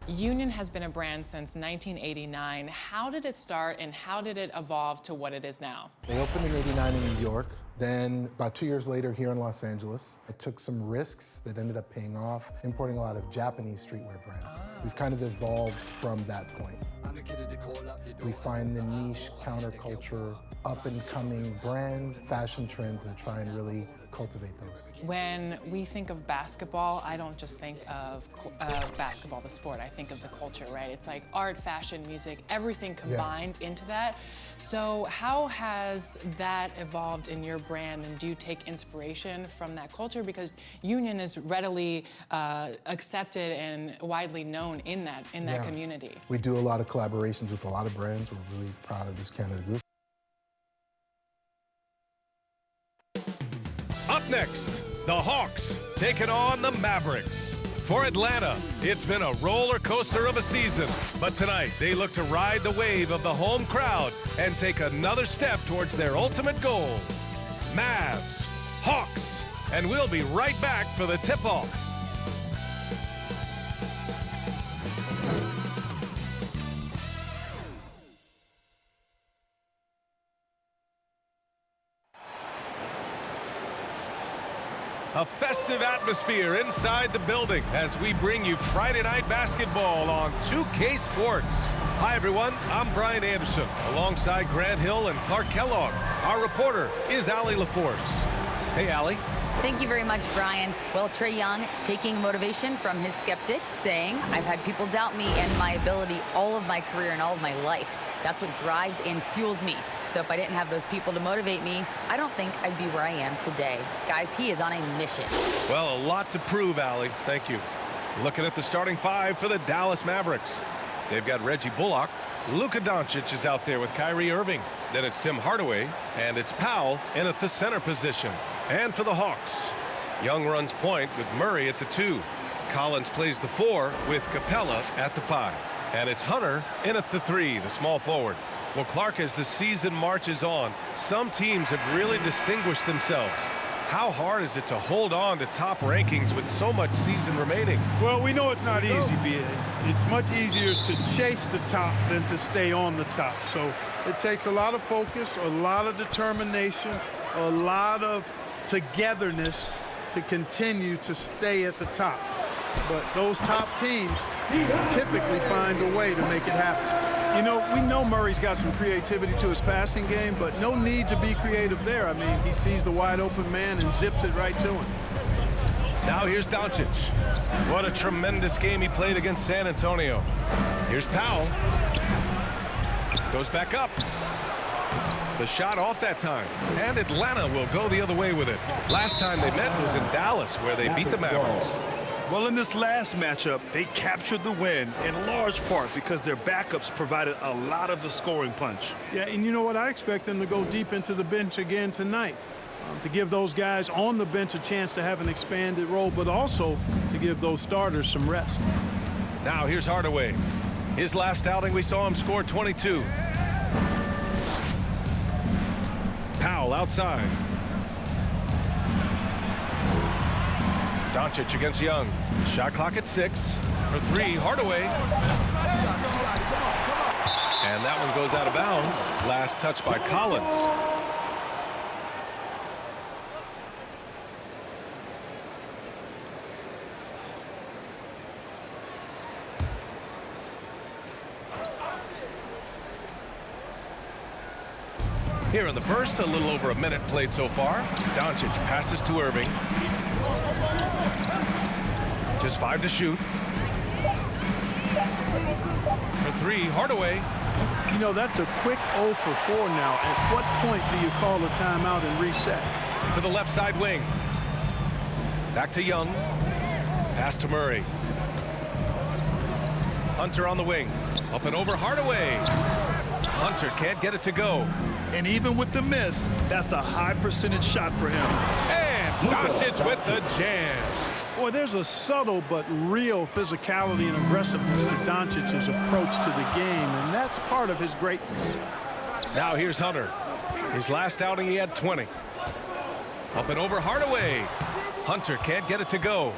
Union has been a brand since 1989. How did it start and how did it evolve to what it is now? They opened in '89 in New York. Then about 2 years later here in Los Angeles. I took some risks that ended up paying off, importing a lot of Japanese streetwear brands. We've kind of evolved from that point. We find the niche counterculture, up-and-coming brands, fashion trends, and try and really cultivate those. When we think of basketball, I don't just think of basketball, the sport. I think of the culture, right? It's like art, fashion, music, everything combined into that. So how has that evolved in your brand, and do you take inspiration from that culture? Because Union is readily accepted and widely known in that community. We do a lot of collaborations with a lot of brands. We're really proud of this Canada Goose. Up next, the Hawks taking on the Mavericks. For Atlanta, it's been a roller coaster of a season, but tonight they look to ride the wave of the home crowd and take another step towards their ultimate goal. Mavs, Hawks, and we'll be right back for the tip-off. A festive atmosphere inside the building as we bring you Friday Night Basketball on 2K Sports. Hi, everyone. I'm Brian Anderson, alongside Grant Hill and Clark Kellogg. Our reporter is Allie LaForce. Hey, Allie. Thank you very much, Brian. Well, Trae Young taking motivation from his skeptics, saying, I've had people doubt me and my ability all of my career and all of my life. That's what drives and fuels me. So if I didn't have those people to motivate me, I don't think I'd be where I am today. Guys, he is on a mission. Well, a lot to prove, Allie. Thank you. Looking at the starting five for the Dallas Mavericks. They've got Reggie Bullock. Luka Doncic is out there with Kyrie Irving. Then it's Tim Hardaway, and it's Powell in at the center position. And for the Hawks, Young runs point with Murray at the 2. Collins plays the 4 with Capella at the 5. And it's Hunter in at the 3, the small forward. Well, Clark, as the season marches on, some teams have really distinguished themselves. How hard is it to hold on to top rankings with so much season remaining? Well, we know it's not easy, B.A. It's much easier to chase the top than to stay on the top. So it takes a lot of focus, a lot of determination, a lot of togetherness to continue to stay at the top. But those top teams typically find a way to make it happen. You know, we know Murray's got some creativity to his passing game, but no need to be creative there. I mean, he sees the wide open man and zips it right to him. Now here's Doncic. What a tremendous game he played against San Antonio. Here's Powell. Goes back up. The shot off that time. And Atlanta will go the other way with it. Last time they met was in Dallas, where they beat the Mavericks. Well, in this last matchup, they captured the win in large part because their backups provided a lot of the scoring punch. Yeah, and you know what? I expect them to go deep into the bench again tonight to give those guys on the bench a chance to have an expanded role, but also to give those starters some rest. Now here's Hardaway. His last outing, we saw him score 22. Powell outside. Doncic against Young. Shot clock at 6. For 3, Hardaway. And that one goes out of bounds. Last touch by Collins. Here in the first, a little over a minute played so far. Doncic passes to Irving. Just 5 to shoot. For 3, Hardaway. You know, that's a quick 0 for 4 now. At what point do you call a timeout and reset? To the left side wing. Back to Young. Pass to Murray. Hunter on the wing. Up and over Hardaway. Hunter can't get it to go. And even with the miss, that's a high percentage shot for him. And Doncic with the jam. Boy, there's a subtle but real physicality and aggressiveness to Doncic's approach to the game, and that's part of his greatness. Now here's Hunter. His last outing, he had 20. Up and over Hardaway. Hunter can't get it to go.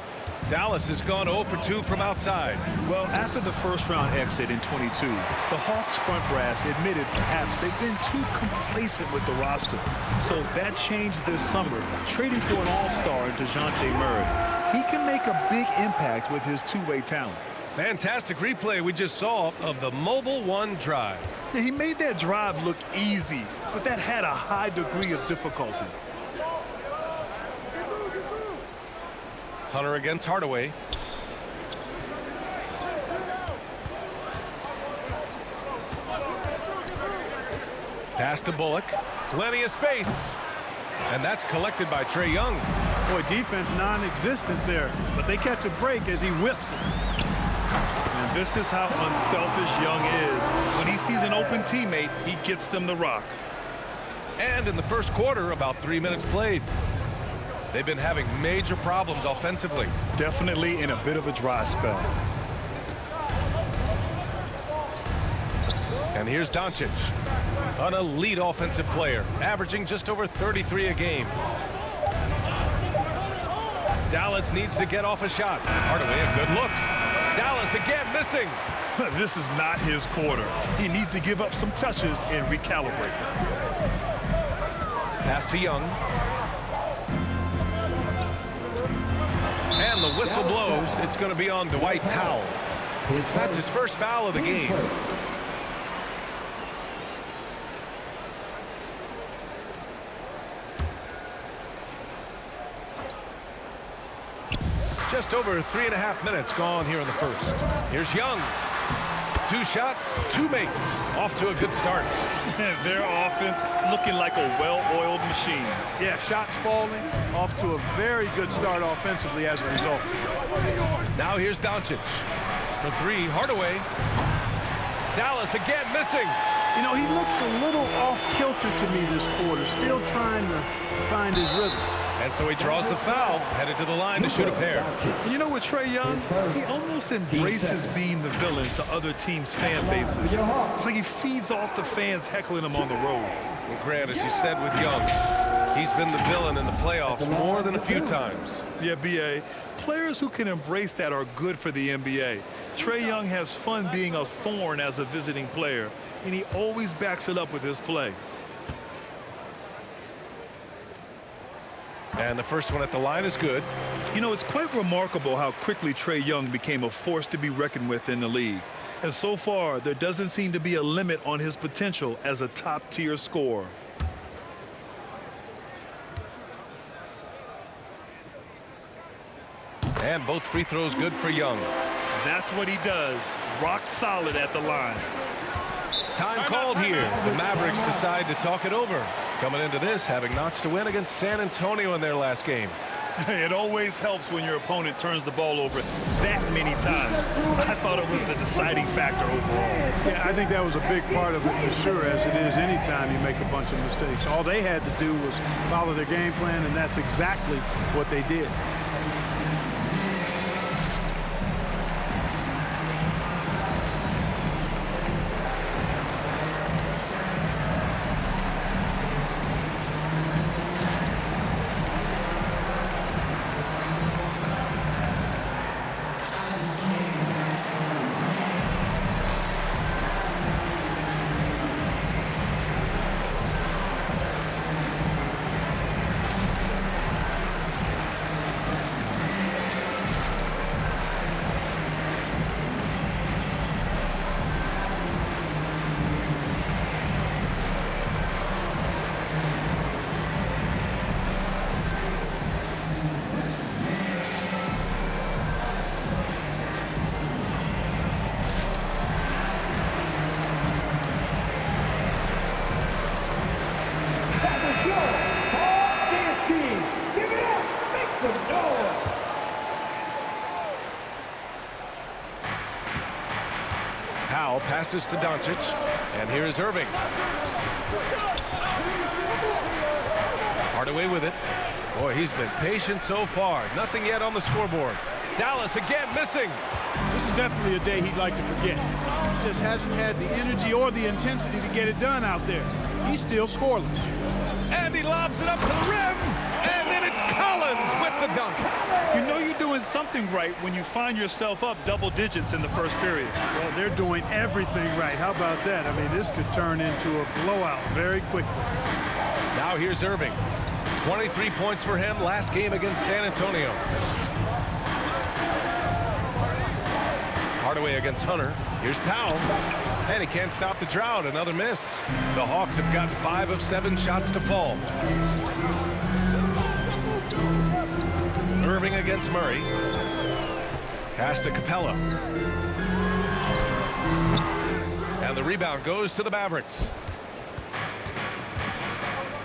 Dallas has gone 0 for 2 from outside. Well, after the first-round exit in 22, the Hawks front brass admitted perhaps they've been too complacent with the roster. So that changed this summer, trading for an all-star in DeJounte Murray. He can make a big impact with his two-way talent. Fantastic replay we just saw of the Mobile One drive. Yeah, he made that drive look easy, but that had a high degree of difficulty. Hunter against Hardaway. Pass to Bullock. Plenty of space. And that's collected by Trae Young. Boy, defense non-existent there, but they catch a break as he whiffs it. And this is how unselfish Young is. When he sees an open teammate, he gets them the rock. And in the first quarter, about 3 minutes played. They've been having major problems offensively. Definitely in a bit of a dry spell. And here's Doncic, an elite offensive player, averaging just over 33 a game. Dallas needs to get off a shot. Hardaway, a good look. Dallas again missing. This is not his quarter. He needs to give up some touches and recalibrate. Pass to Young. And the whistle blows. It's going to be on Dwight Powell. That's his first foul of the game. Just over 3.5 minutes gone here in the first. Here's Young. 2 shots, 2 makes. Off to a good start. Their offense looking like a well-oiled machine. Yeah, shots falling, off to a very good start offensively as a result. Now here's Doncic. For 3, Hardaway. Dallas again missing. You know, he looks a little off-kilter to me this quarter, still trying to find his rhythm. And so he draws the foul, headed to the line to shoot a pair. You know, with Trae Young, he almost embraces being the villain to other teams' fan bases. It's like he feeds off the fans heckling him on the road. Well, Grant, as you said with Young, he's been the villain in the playoffs more than a few times. Yeah, B.A., players who can embrace that are good for the NBA. Trae Young has fun being a thorn as a visiting player, and he always backs it up with his play. And the first one at the line is good. You know, it's quite remarkable how quickly Trae Young became a force to be reckoned with in the league. And so far, there doesn't seem to be a limit on his potential as a top-tier scorer. And both free throws good for Young. That's what he does. Rock solid at the line. Time called here. The Mavericks decide to talk it over. Coming into this, having notched a win against San Antonio in their last game. It always helps when your opponent turns the ball over that many times. I thought it was the deciding factor overall. Yeah, I think that was a big part of it for sure, as it is anytime you make a bunch of mistakes. All they had to do was follow their game plan, and that's exactly what they did. Powell passes to Doncic, and here's Irving. Hardaway with it. Boy, he's been patient so far. Nothing yet on the scoreboard. Dallas again missing. This is definitely a day he'd like to forget. He just hasn't had the energy or the intensity to get it done out there. He's still scoreless. And he lobs it up to the rim, and then it's Collins with the dunk. You know you're doing something right when you find yourself up double digits in the first period. Well, they're doing everything right. How about that? I mean, this could turn into a blowout very quickly. Now here's Irving. 23 points for him last game against San Antonio. Hardaway against Hunter. Here's Powell. And he can't stop the drought. Another miss. The Hawks have gotten 5 of 7 shots to fall. Irving against Murray. Pass to Capella. And the rebound goes to the Mavericks.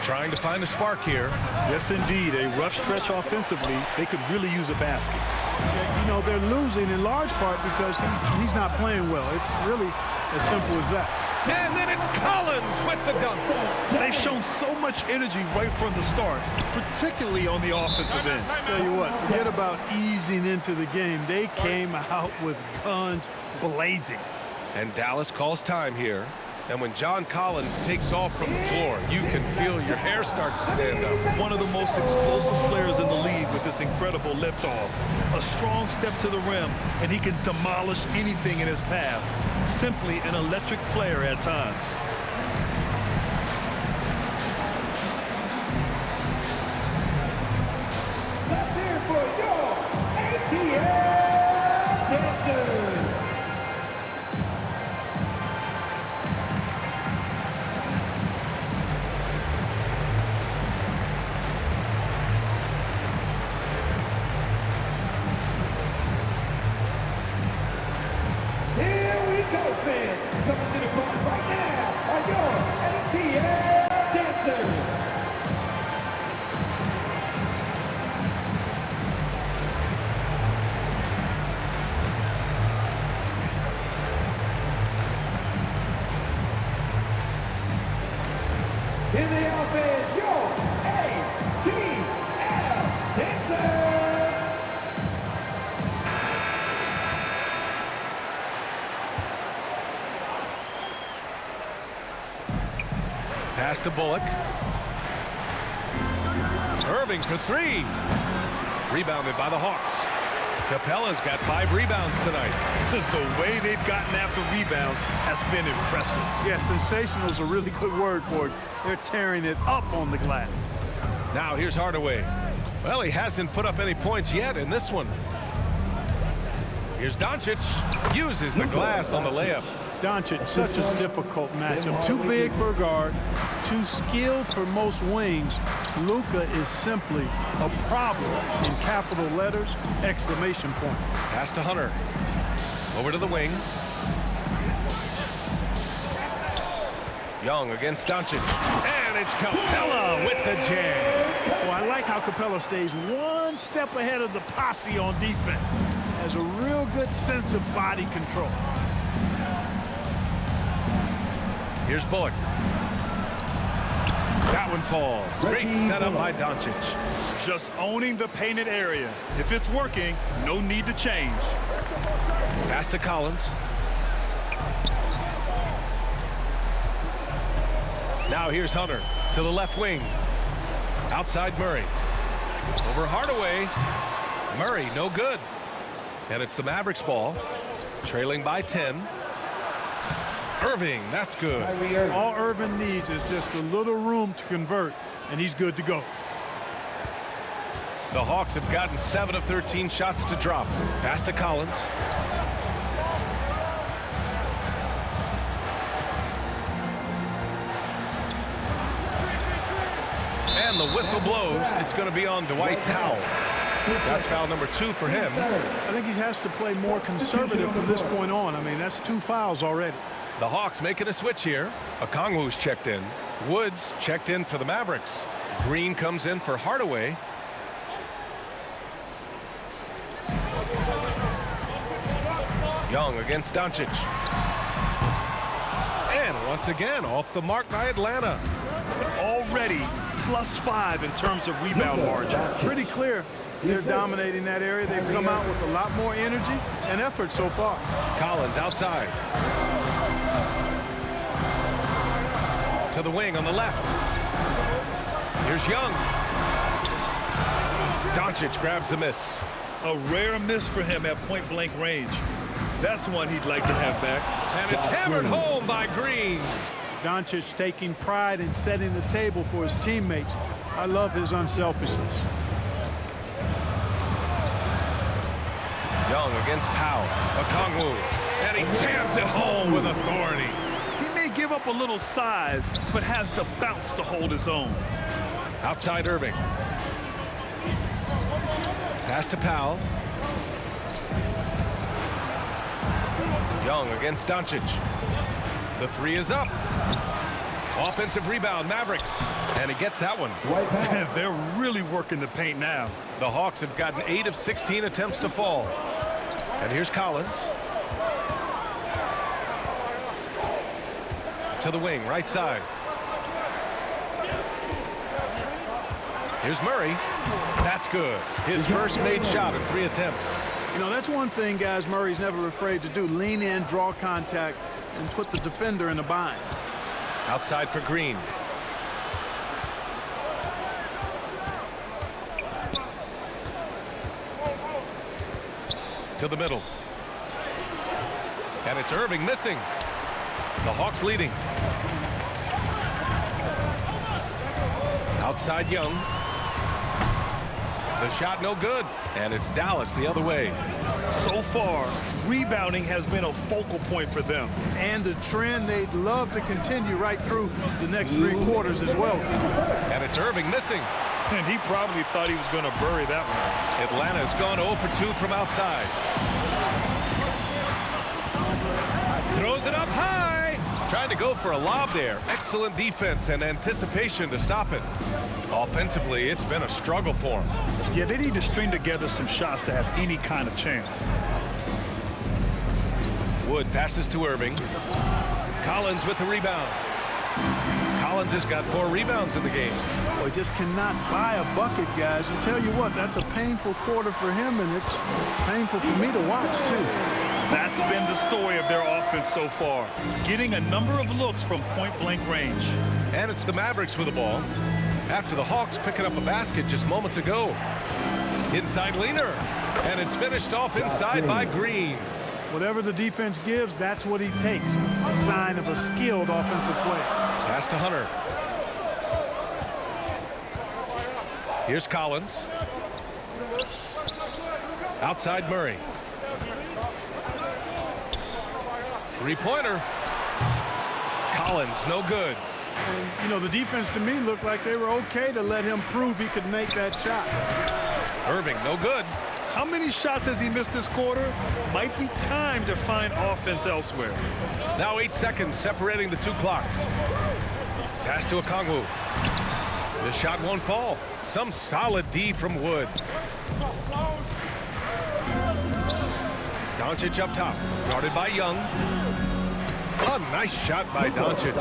Trying to find a spark here. Yes, indeed. A rough stretch offensively. They could really use a basket. Yeah, you know, they're losing in large part because he's not playing well. It's really as simple as that. And then it's Collins with the dunk. They've shown so much energy right from the start, particularly on the offensive end. Tell you what, forget about easing into the game. They came out with guns blazing. And Dallas calls time here. And when John Collins takes off from the floor, you can feel your hair start to stand up. One of the most explosive players in the league with this incredible liftoff. A strong step to the rim, and he can demolish anything in his path. Simply an electric player at times. Let's hear it for your ATL dancers. Here we go, fans. Coming to the front right now are your ATL dancers. Here they are, fans, your ATL dancers. Pass to Bullock. Irving for 3. Rebounded by the Hawks. Capella's got 5 rebounds tonight. The way they've gotten after rebounds has been impressive. Yeah, sensational is a really good word for it. They're tearing it up on the glass. Now here's Hardaway. Well, he hasn't put up any points yet in this one. Here's Doncic. Uses the glass on the layup. Doncic, such a difficult matchup. Too big for a guard, too skilled for most wings. Luka is simply a problem in capital letters, exclamation point. Pass to Hunter. Over to the wing. Young against Doncic. And it's Capella with the jam. Well, I like how Capella stays one step ahead of the posse on defense. Has a real good sense of body control. Here's Bullock. That one falls. Great setup by Doncic. Just owning the painted area. If it's working, no need to change. Pass to Collins. Now here's Hunter to the left wing. Outside Murray. Over Hardaway. Murray, no good. And it's the Mavericks ball. Trailing by 10. Irving, that's good. All Irving needs is just a little room to convert, and he's good to go. The Hawks have gotten 7 of 13 shots to drop. Pass to Collins. And the whistle blows. It's going to be on Dwight Powell. That's foul number 2 for him. I think he has to play more conservative from this point on. I mean, that's 2 fouls already. The Hawks making a switch here. Okongwu's checked in. Woods checked in for the Mavericks. Green comes in for Hardaway. Young against Doncic. And once again, off the mark by Atlanta. Already +5 in terms of rebound margin. Pretty clear they're dominating that area. They've come out with a lot more energy and effort so far. Collins outside. To the wing on the left. Here's Young. Doncic grabs the miss. A rare miss for him at point-blank range. That's one he'd like to have back. And it's hammered home by Green. Doncic taking pride in setting the table for his teammates. I love his unselfishness. Young against Powell. Okongwu. And he jams it home with authority. He may give up a little size, but has the bounce to hold his own. Outside Irving. Pass to Powell. Young against Doncic. The three is up. Offensive rebound, Mavericks. And he gets that one. They're really working the paint now. The Hawks have gotten 8 of 16 attempts to fall. And here's Collins. To the wing, right side. Here's Murray. That's good. His first made shot in 3 attempts. You know, that's one thing, guys, Murray's never afraid to do. Lean in, draw contact, and put the defender in a bind. Outside for Green. To the middle. And it's Irving missing. The Hawks leading. Outside Young. The shot no good. And it's Dallas the other way. So far, rebounding has been a focal point for them. And a trend they'd love to continue right through the next 3 quarters as well. And it's Irving missing. And he probably thought he was going to bury that one. Atlanta's gone 0 for 2 from outside. Throws it up high. Trying to go for a lob there. Excellent defense and anticipation to stop it. Offensively, it's been a struggle for him. Yeah, they need to string together some shots to have any kind of chance. Wood passes to Irving. Collins with the rebound. Collins has got 4 rebounds in the game. Boy, just cannot buy a bucket, guys. And tell you what, that's a painful quarter for him, and it's painful for me to watch, too. That's been the story of their offense so far. Getting a number of looks from point-blank range. And it's the Mavericks with the ball. After the Hawks picking up a basket just moments ago. Inside leaner. And it's finished off inside by Green. Whatever the defense gives, that's what he takes. A sign of a skilled offensive play. Pass to Hunter. Here's Collins. Outside Murray. 3-pointer. Collins, no good. And, you know, the defense to me looked like they were okay to let him prove he could make that shot. Irving, no good. How many shots has he missed this quarter? Might be time to find offense elsewhere. Now 8 seconds separating the 2 clocks. Pass to Okongwu. The shot won't fall. Some solid D from Wood. Doncic up top. Guarded by Young. A nice shot by Doncic.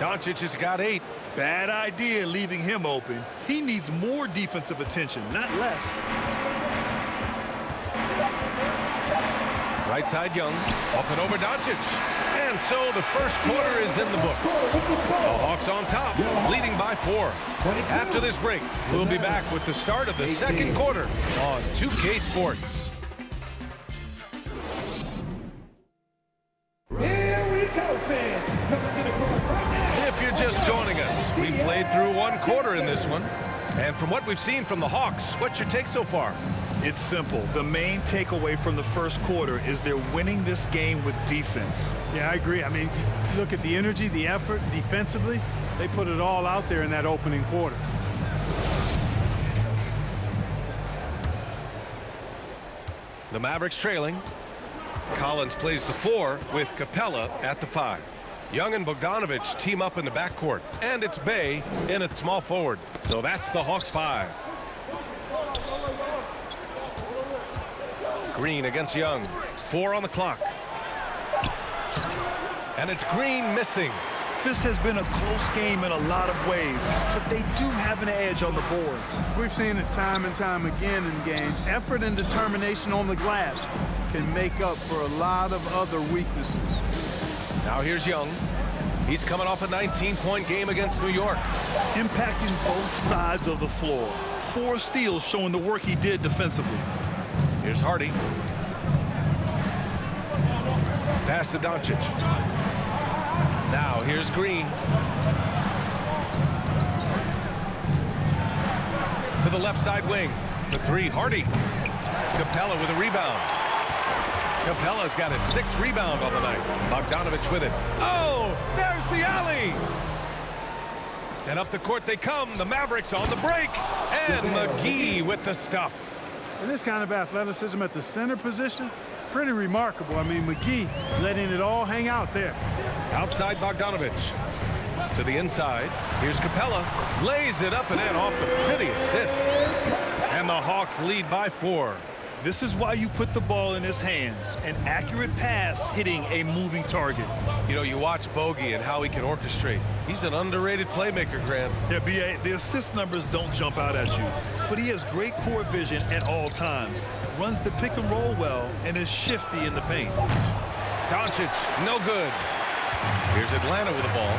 Doncic has got 8. Bad idea leaving him open. He needs more defensive attention, not less. Right side Young. Up and over Doncic. And so the first quarter is in the books. The Hawks on top, leading by 4. After this break, we'll be back with the start of the second quarter on 2K Sports. Here we go, fans. Coming to the court right now. If you're just joining us, we played through 1 quarter in this one. And from what we've seen from the Hawks, what's your take so far? It's simple. The main takeaway from the first quarter is they're winning this game with defense. Yeah, I agree. I mean, look at the energy, the effort defensively. They put it all out there in that opening quarter. The Mavericks trailing. Collins plays the 4 with Capella at the 5. Young and Bogdanovich team up in the backcourt, and it's Bey in at small forward. So that's the Hawks 5. Green against Young. 4 on the clock. And it's Green missing. This has been a close game in a lot of ways, but they do have an edge on the boards. We've seen it time and time again in games. Effort and determination on the glass can make up for a lot of other weaknesses. Now here's Young. He's coming off a 19-point game against New York. Impacting both sides of the floor. 4 steals showing the work he did defensively. Here's Hardy. Pass to Doncic. Now here's Green. To the left side wing. The three, Hardy. Capella with a rebound. Capella's got his 6th rebound on the night. Bogdanovich with it. Oh, there's the alley. And up the court they come. The Mavericks on the break. And McGee with the stuff. And this kind of athleticism at the center position, pretty remarkable. I mean, McGee letting it all hang out there. Outside Bogdanovich. To the inside. Here's Capella. Lays it up and in off the pretty assist. And the Hawks lead by 4. This is why you put the ball in his hands. An accurate pass hitting a moving target. You know, you watch Bogey and how he can orchestrate. He's an underrated playmaker, Grant. Yeah, B.A., the assist numbers don't jump out at you. But he has great court vision at all times. Runs the pick and roll well and is shifty in the paint. Doncic, no good. Here's Atlanta with the ball.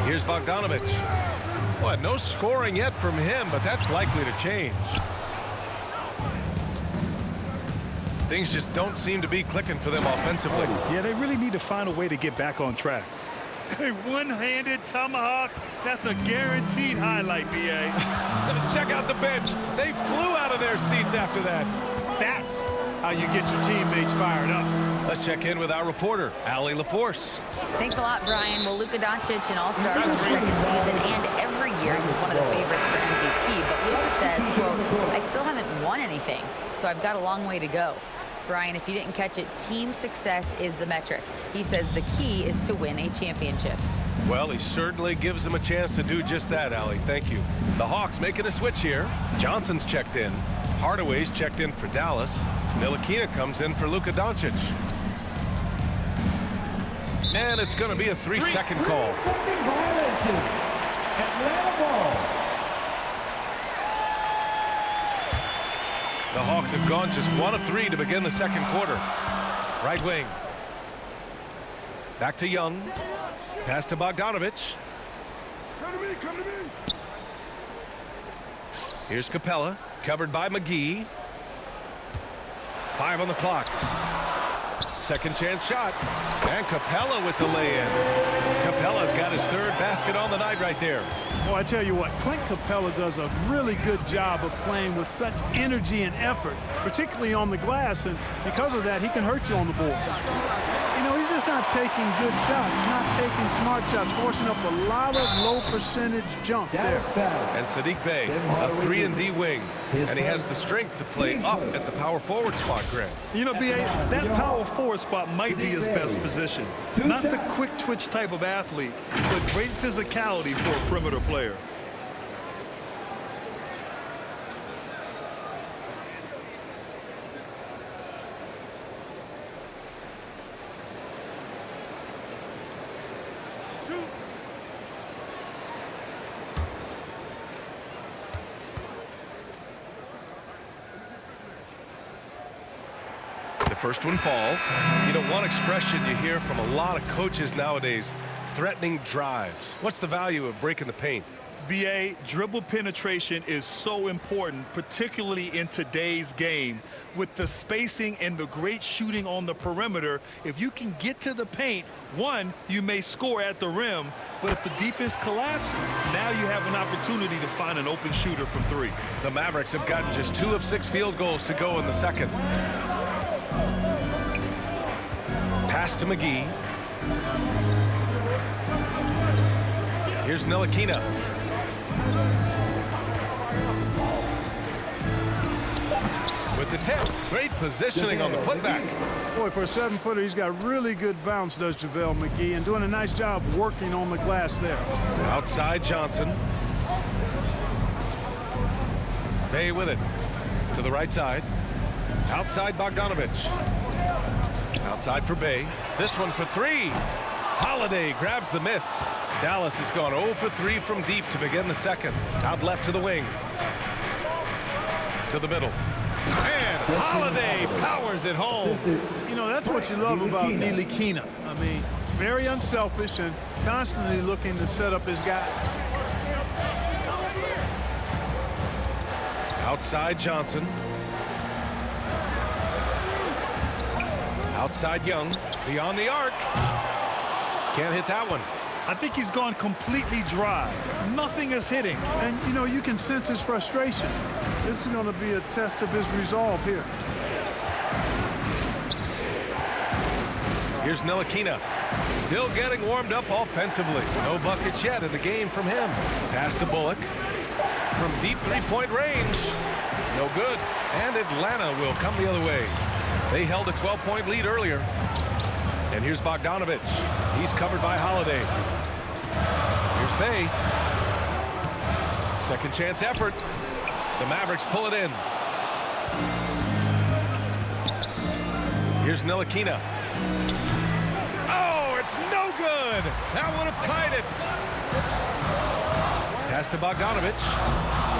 Here's Bogdanovich. Boy, no scoring yet from him, but that's likely to change. Things just don't seem to be clicking for them offensively. Yeah, they really need to find a way to get back on track. A one-handed tomahawk, that's a guaranteed highlight, B.A. Check out the bench. They flew out of their seats after that. That's how you get your teammates fired up. Let's check in with our reporter, Allie LaForce. Thanks a lot, Brian. Well, Luka Doncic, an all-star for the second season, and every year he's one of the favorites for MVP. But Luka says, quote, I still haven't won anything, so I've got a long way to go. Brian, if you didn't catch it, team success is the metric. He says the key is to win a championship. Well, he certainly gives them a chance to do just that, Allie. Thank you. The Hawks making a switch here. Johnson's checked in. Hardaway's checked in for Dallas. Ntilikina comes in for Luka Doncic. And it's going to be a 3-second call. 3-second violation. Atlanta ball. The Hawks have gone just 1 of 3 to begin the second quarter. Right wing. Back to Young. Pass to Bogdanovich. Come to me, come to me. Here's Capella, covered by McGee. 5 on the clock. Second chance shot. And Capella with the lay-in. Capella's got his 3rd basket on the night right there. Well, I tell you what, Clint Capella does a really good job of playing with such energy and effort, particularly on the glass, and because of that, he can hurt you on the boards. You know, he's just not taking good shots, not taking smart shots, forcing up a lot of low percentage jump there. And Sadiq Bey, a 3-and-D wing, and he has the strength to play up at the power forward spot, Grant. You know, B.A., that power forward spot might be his best position. Not the quick twitch type of athlete, but great physicality for a perimeter player. First one falls. You know, one expression you hear from a lot of coaches nowadays, threatening drives. What's the value of breaking the paint? B.A., dribble penetration is so important, particularly in today's game. With the spacing and the great shooting on the perimeter, if you can get to the paint, one, you may score at the rim, but if the defense collapses, now you have an opportunity to find an open shooter from 3. The Mavericks have gotten just 2 of 6 field goals to go in the second. Pass to McGee. Here's Ntilikina. With the tip. Great positioning on the putback. Boy, for a 7-footer, he's got really good bounce, does JaVale McGee, and doing a nice job working on the glass there. Outside Johnson. Bey with it. To the right side. Outside Bogdanovich. Outside for Bey. This one for 3. Holiday grabs the miss. Dallas has gone 0 for 3 from deep to begin the second. Out left to the wing. To the middle. And Holiday powers it home. You know, that's what you love about Ntilikina. I mean, very unselfish and constantly looking to set up his guy. Outside Johnson. Outside Young. Beyond the arc. Can't hit that one. I think he's gone completely dry. Nothing is hitting. And, you know, you can sense his frustration. This is going to be a test of his resolve here. Here's Ntilikina. Still getting warmed up offensively. No buckets yet in the game from him. Pass to Bullock. From deep three-point range. No good. And Atlanta will come the other way. They held a 12-point lead earlier. And here's Bogdanovich. He's covered by Holiday. Here's Bay. Second chance effort. The Mavericks pull it in. Here's Ntilikina. Oh, it's no good. That would have tied it. Pass to Bogdanovich.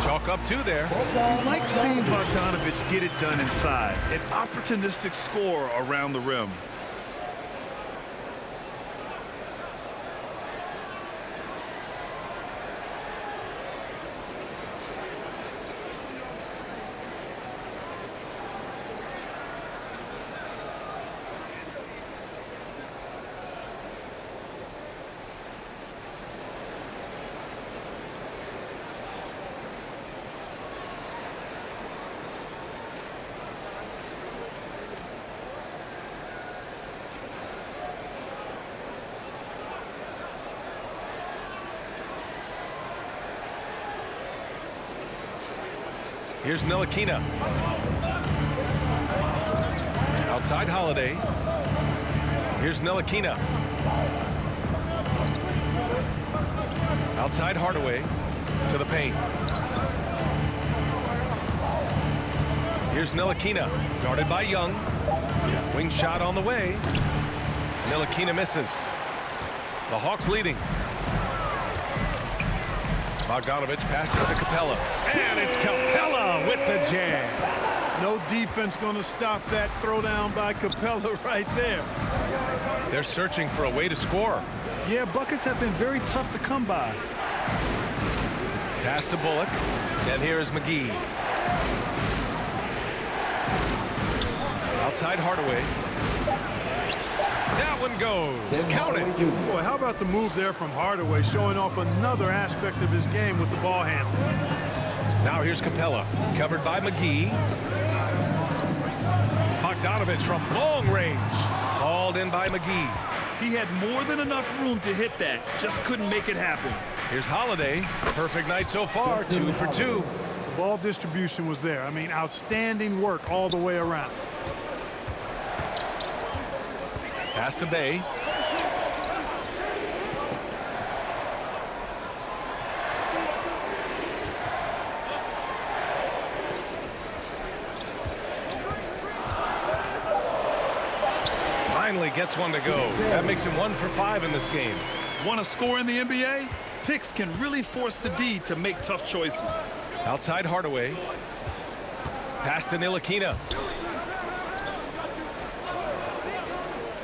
Chalk up two there. I like seeing Bogdanovich get it done inside. An opportunistic score around the rim. Here's Ntilikina. Outside Holiday. Here's Ntilikina. Outside Hardaway to the paint. Here's Ntilikina, guarded by Young. Wing shot on the way. Ntilikina misses. The Hawks leading. Bogdanovich passes to Capella. And it's Capella with the jam. No defense going to stop that throwdown by Capella right there. They're searching for a way to score. Yeah, buckets have been very tough to come by. Pass to Bullock. And here is McGee. Outside Hardaway. That one goes. Count it. Boy, how about the move there from Hardaway, showing off another aspect of his game with the ball handling. Now here's Capella, covered by McGee. Bogdanovich from long range, hauled in by McGee. He had more than enough room to hit that, just couldn't make it happen. Here's Holiday. Perfect night so far, 2 for 2. The ball distribution was there. I mean, outstanding work all the way around. Pass to Bay. Finally gets one to go. That makes him 1 for 5 in this game. Want to score in the NBA? Picks can really force the D to make tough choices. Outside Hardaway. Pass to Ntilikina.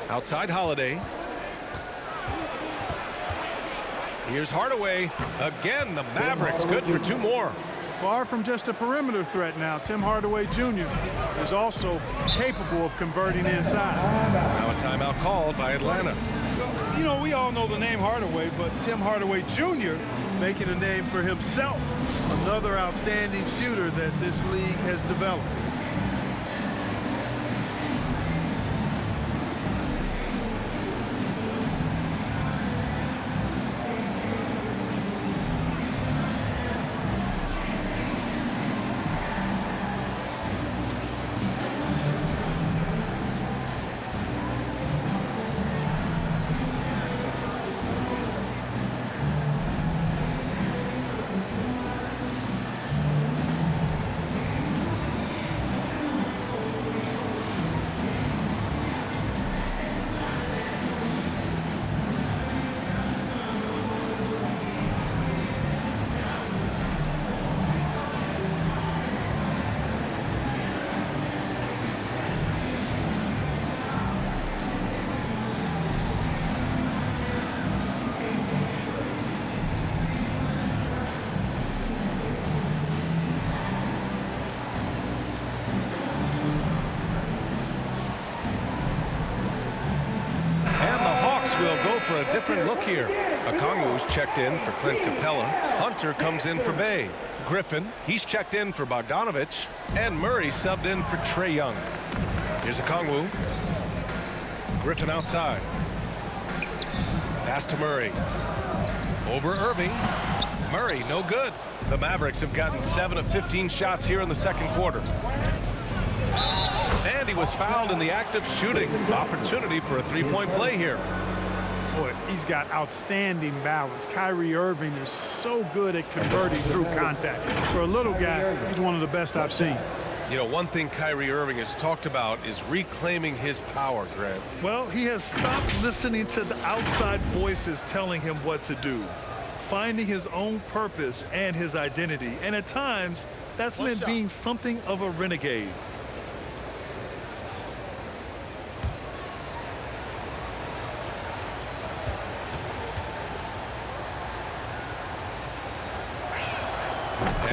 Outside Holiday. Here's Hardaway. Again, the Mavericks good for 2 more. Far from just a perimeter threat now, Tim Hardaway Jr. is also capable of converting inside. Now a timeout called by Atlanta. You know, we all know the name Hardaway, but Tim Hardaway Jr. making a name for himself. Another outstanding shooter that this league has developed. for a different look here. Okongwu's checked in for Clint Capella. Hunter comes in for Bay. Griffin, he's checked in for Bogdanovich. And Murray subbed in for Trae Young. Here's Okongwu. Griffin outside. Pass to Murray. Over Irving. Murray, no good. The Mavericks have gotten 7 of 15 shots here in the second quarter. And he was fouled in the act of shooting. Opportunity for a three-point play here. Boy, he's got outstanding balance. Kyrie Irving is so good at converting through contact. For a little guy, he's one of the best I've seen. You know, one thing Kyrie Irving has talked about is reclaiming his power, Grant. Well, he has stopped listening to the outside voices telling him what to do, finding his own purpose and his identity. And at times, that's meant being something of a renegade.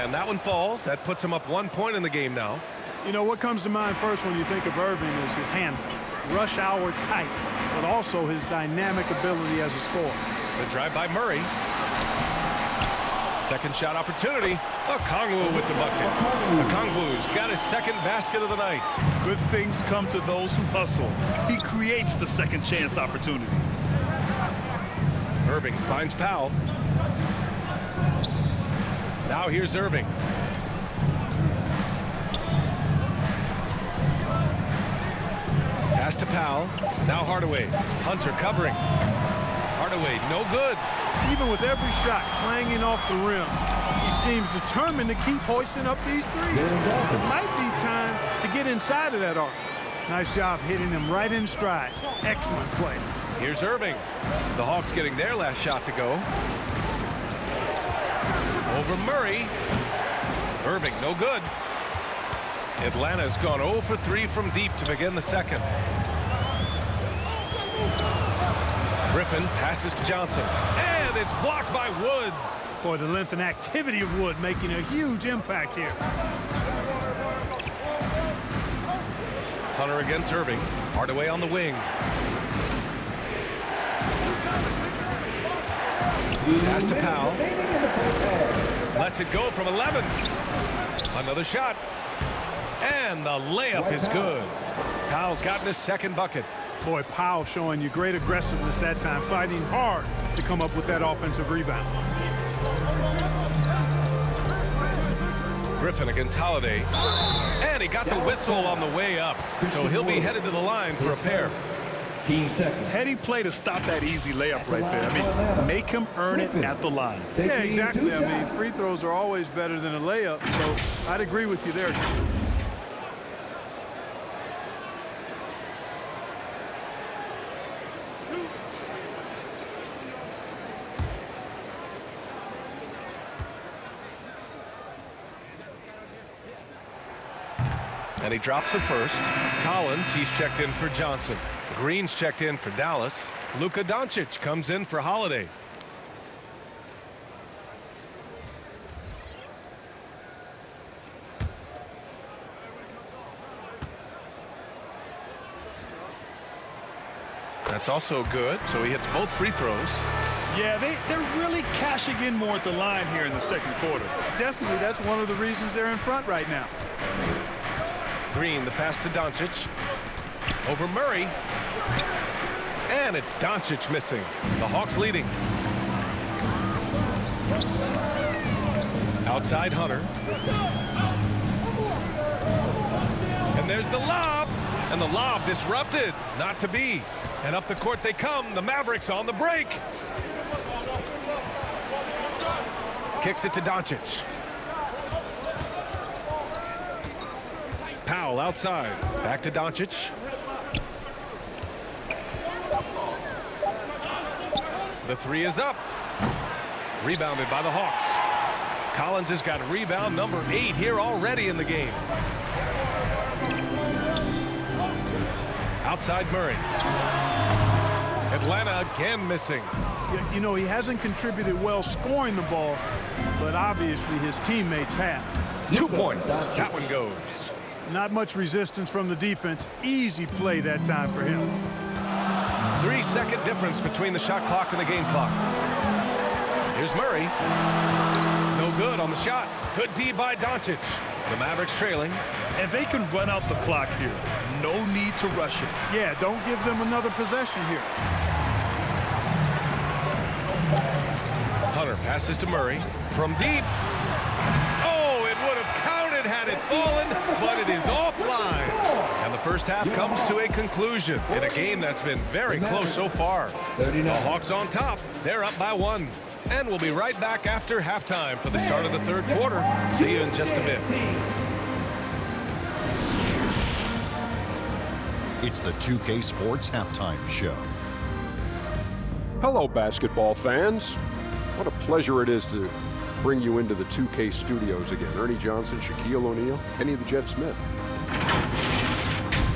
And that one falls. That puts him up 1 point in the game now. You know, what comes to mind first when you think of Irving is his handle. Rush hour tight, but also his dynamic ability as a scorer. The drive by Murray. Second shot opportunity. Okongwu with the bucket. Okongwu's got his second basket of the night. Good things come to those who hustle. He creates the second chance opportunity. Irving finds Powell. Now here's Irving. Pass to Powell. Now Hardaway. Hunter covering. Hardaway, no good. Even with every shot clanging off the rim, he seems determined to keep hoisting up these threes. It might be time to get inside of that arc. Nice job hitting him right in stride. Excellent play. Here's Irving. The Hawks getting their last shot to go. Over Murray. Irving, no good. Atlanta's gone 0 for 3 from deep to begin the second. Griffin passes to Johnson. And it's blocked by Wood. Boy, the length and activity of Wood making a huge impact here. Hunter against Irving. Hardaway on the wing. Pass to Powell. Lets it go from 11. Another shot. And the layup is good. Powell's gotten his second bucket. Boy, Powell showing you great aggressiveness that time, fighting hard to come up with that offensive rebound. Griffin against Holiday. And he got the whistle on the way up. So he'll be headed to the line for a pair. Team second. Heady play to stop that easy layup right there. I mean, make him earn it at the line. Yeah, exactly. I mean, free throws are always better than a layup, so I'd agree with you there. And he drops it first. Collins, he's checked in for Johnson. Green's checked in for Dallas. Luka Doncic comes in for Holiday. That's also good, so he hits both free throws. Yeah, they're really cashing in more at the line here in the second quarter. Definitely, that's one of the reasons they're in front right now. Green, the pass to Doncic. Over Murray. And it's Doncic missing. The Hawks leading. Outside Hunter. And there's the lob. And the lob disrupted. Not to be. And up the court they come. The Mavericks on the break. Kicks it to Doncic. Powell outside. Back to Doncic. The three is up. Rebounded by the Hawks. Collins has got rebound number 8 here already in the game. Outside Murray. Atlanta again missing. You know, he hasn't contributed well scoring the ball, but obviously his teammates have. 2 points. That one goes. Not much resistance from the defense. Easy play that time for him. 3-second difference between the shot clock and the game clock. Here's Murray. No good on the shot. Good D by Doncic. The Mavericks trailing. And they can run out the clock here. No need to rush it. Yeah, don't give them another possession here. Hunter passes to Murray from deep. Oh, it would have counted had it fallen, but it is offline. And the first half comes to a conclusion in a game that's been very close so far. The Hawks on top. They're up by 1. And we'll be right back after halftime for the start of the third quarter. See you in just a bit. It's the 2K Sports Halftime Show. Hello, basketball fans. What a pleasure it is to bring you into the 2K studios again. Ernie Johnson, Shaquille O'Neal, Kenny the Jet Smith.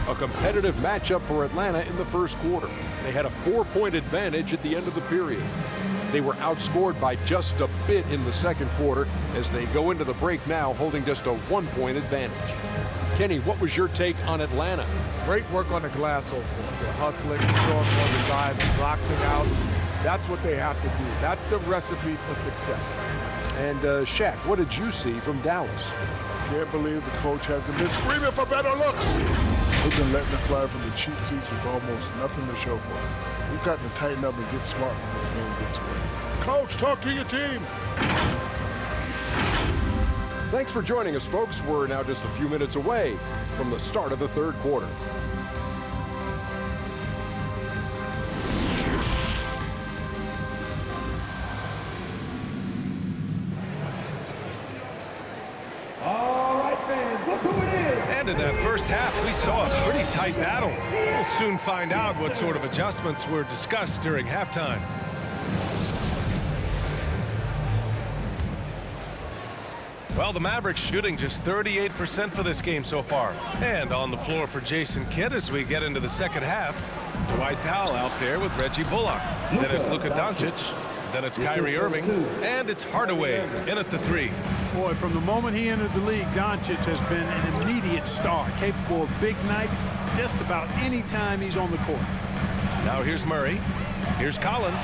A competitive matchup for Atlanta in the first quarter. They had a 4-point advantage at the end of the period. They were outscored by just a bit in the second quarter as they go into the break now holding just a 1-point advantage. Kenny, what was your take on Atlanta? Great work on the glass so far. They're hustling, throwing on the drive, boxing out. That's what they have to do. That's the recipe for success. And Shaq, what did you see from Dallas? Can't believe the coach hasn't been screaming for better looks. We've been letting it fly from the cheap seats with almost nothing to show for it. We've got to tighten up and get smart before the game gets away. Coach, talk to your team. Thanks for joining us, folks. We're now just a few minutes away from the start of the third quarter. All right, fans, look who it is. And in that first half, we saw a pretty tight battle. We'll soon find out what sort of adjustments were discussed during halftime. Well, the Mavericks shooting just 38% for this game so far. And on the floor for Jason Kidd as we get into the second half. Dwight Powell out there with Reggie Bullock. Then it's Luka Doncic. Then it's Kyrie Irving. And it's Hardaway in at the 3. Boy, from the moment he entered the league, Doncic has been an immediate star, capable of big nights just about any time he's on the court. Now here's Murray. Here's Collins.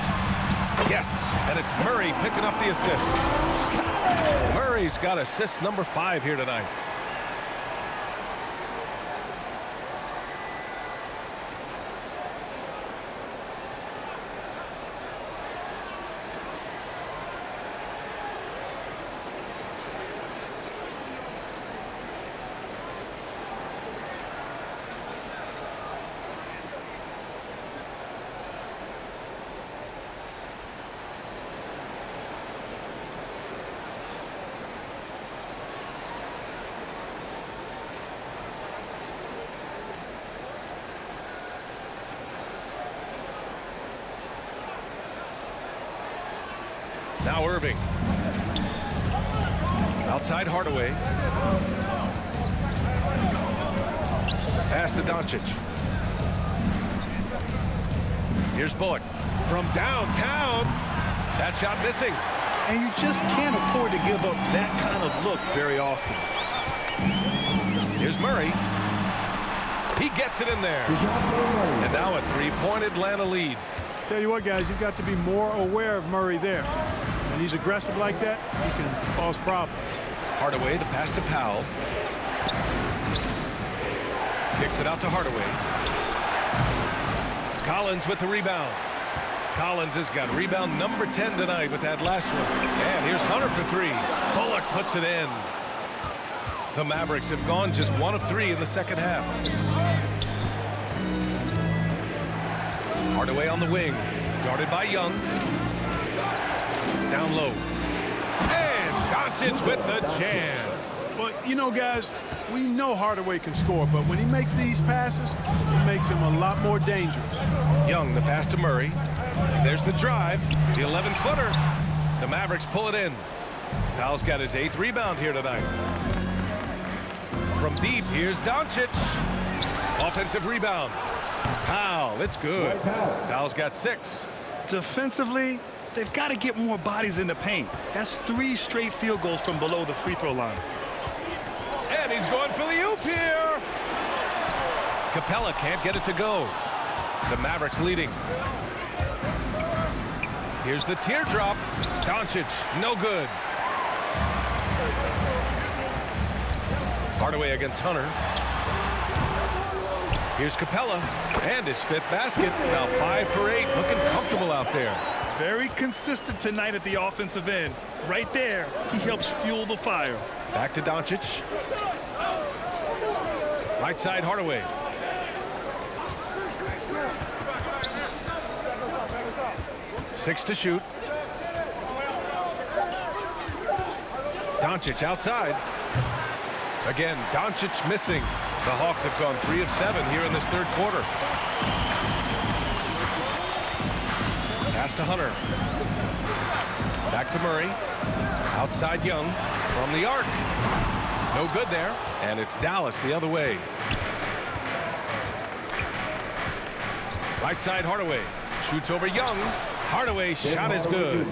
Yes, and it's Murray picking up the assist. Murray's got assist number 5 here tonight. Now Irving. Outside Hardaway. Pass to Doncic. Here's Bullock from downtown. That shot missing. And you just can't afford to give up that kind of look very often. Here's Murray. He gets it in there. And now a 3-point Atlanta lead. Tell you what, guys, you've got to be more aware of Murray there. When he's aggressive like that, he can cause problems. Hardaway, the pass to Powell. Kicks it out to Hardaway. Collins with the rebound. Collins has got rebound number 10 tonight with that last one. And here's Hunter for 3. Bullock puts it in. The Mavericks have gone just 1 of 3 in the second half. Hardaway on the wing, guarded by Young. Down low. And Doncic with the jam. But, you know, guys, we know Hardaway can score, but when he makes these passes, it makes him a lot more dangerous. Young, the pass to Murray. There's the drive, the 11-footer. The Mavericks pull it in. Powell's got his 8th rebound here tonight. From deep, here's Doncic. Offensive rebound. Powell, it's good. Powell's got 6. Defensively, they've got to get more bodies in the paint. That's 3 straight field goals from below the free throw line. And he's going for the oop here. Capella can't get it to go. The Mavericks leading. Here's the teardrop. Doncic, no good. Hardaway against Hunter. Here's Capella, and his 5th basket. Now 5 for 8, looking comfortable out there. Very consistent tonight at the offensive end. Right there, he helps fuel the fire. Back to Doncic. Right side, Hardaway. Six to shoot. Doncic outside. Again, Doncic missing. The Hawks have gone 3 of 7 here in this 3rd quarter. Pass to Hunter. Back to Murray. Outside Young from the arc. No good there. And it's Dallas the other way. Right side Hardaway. Shoots over Young. Hardaway shot is good.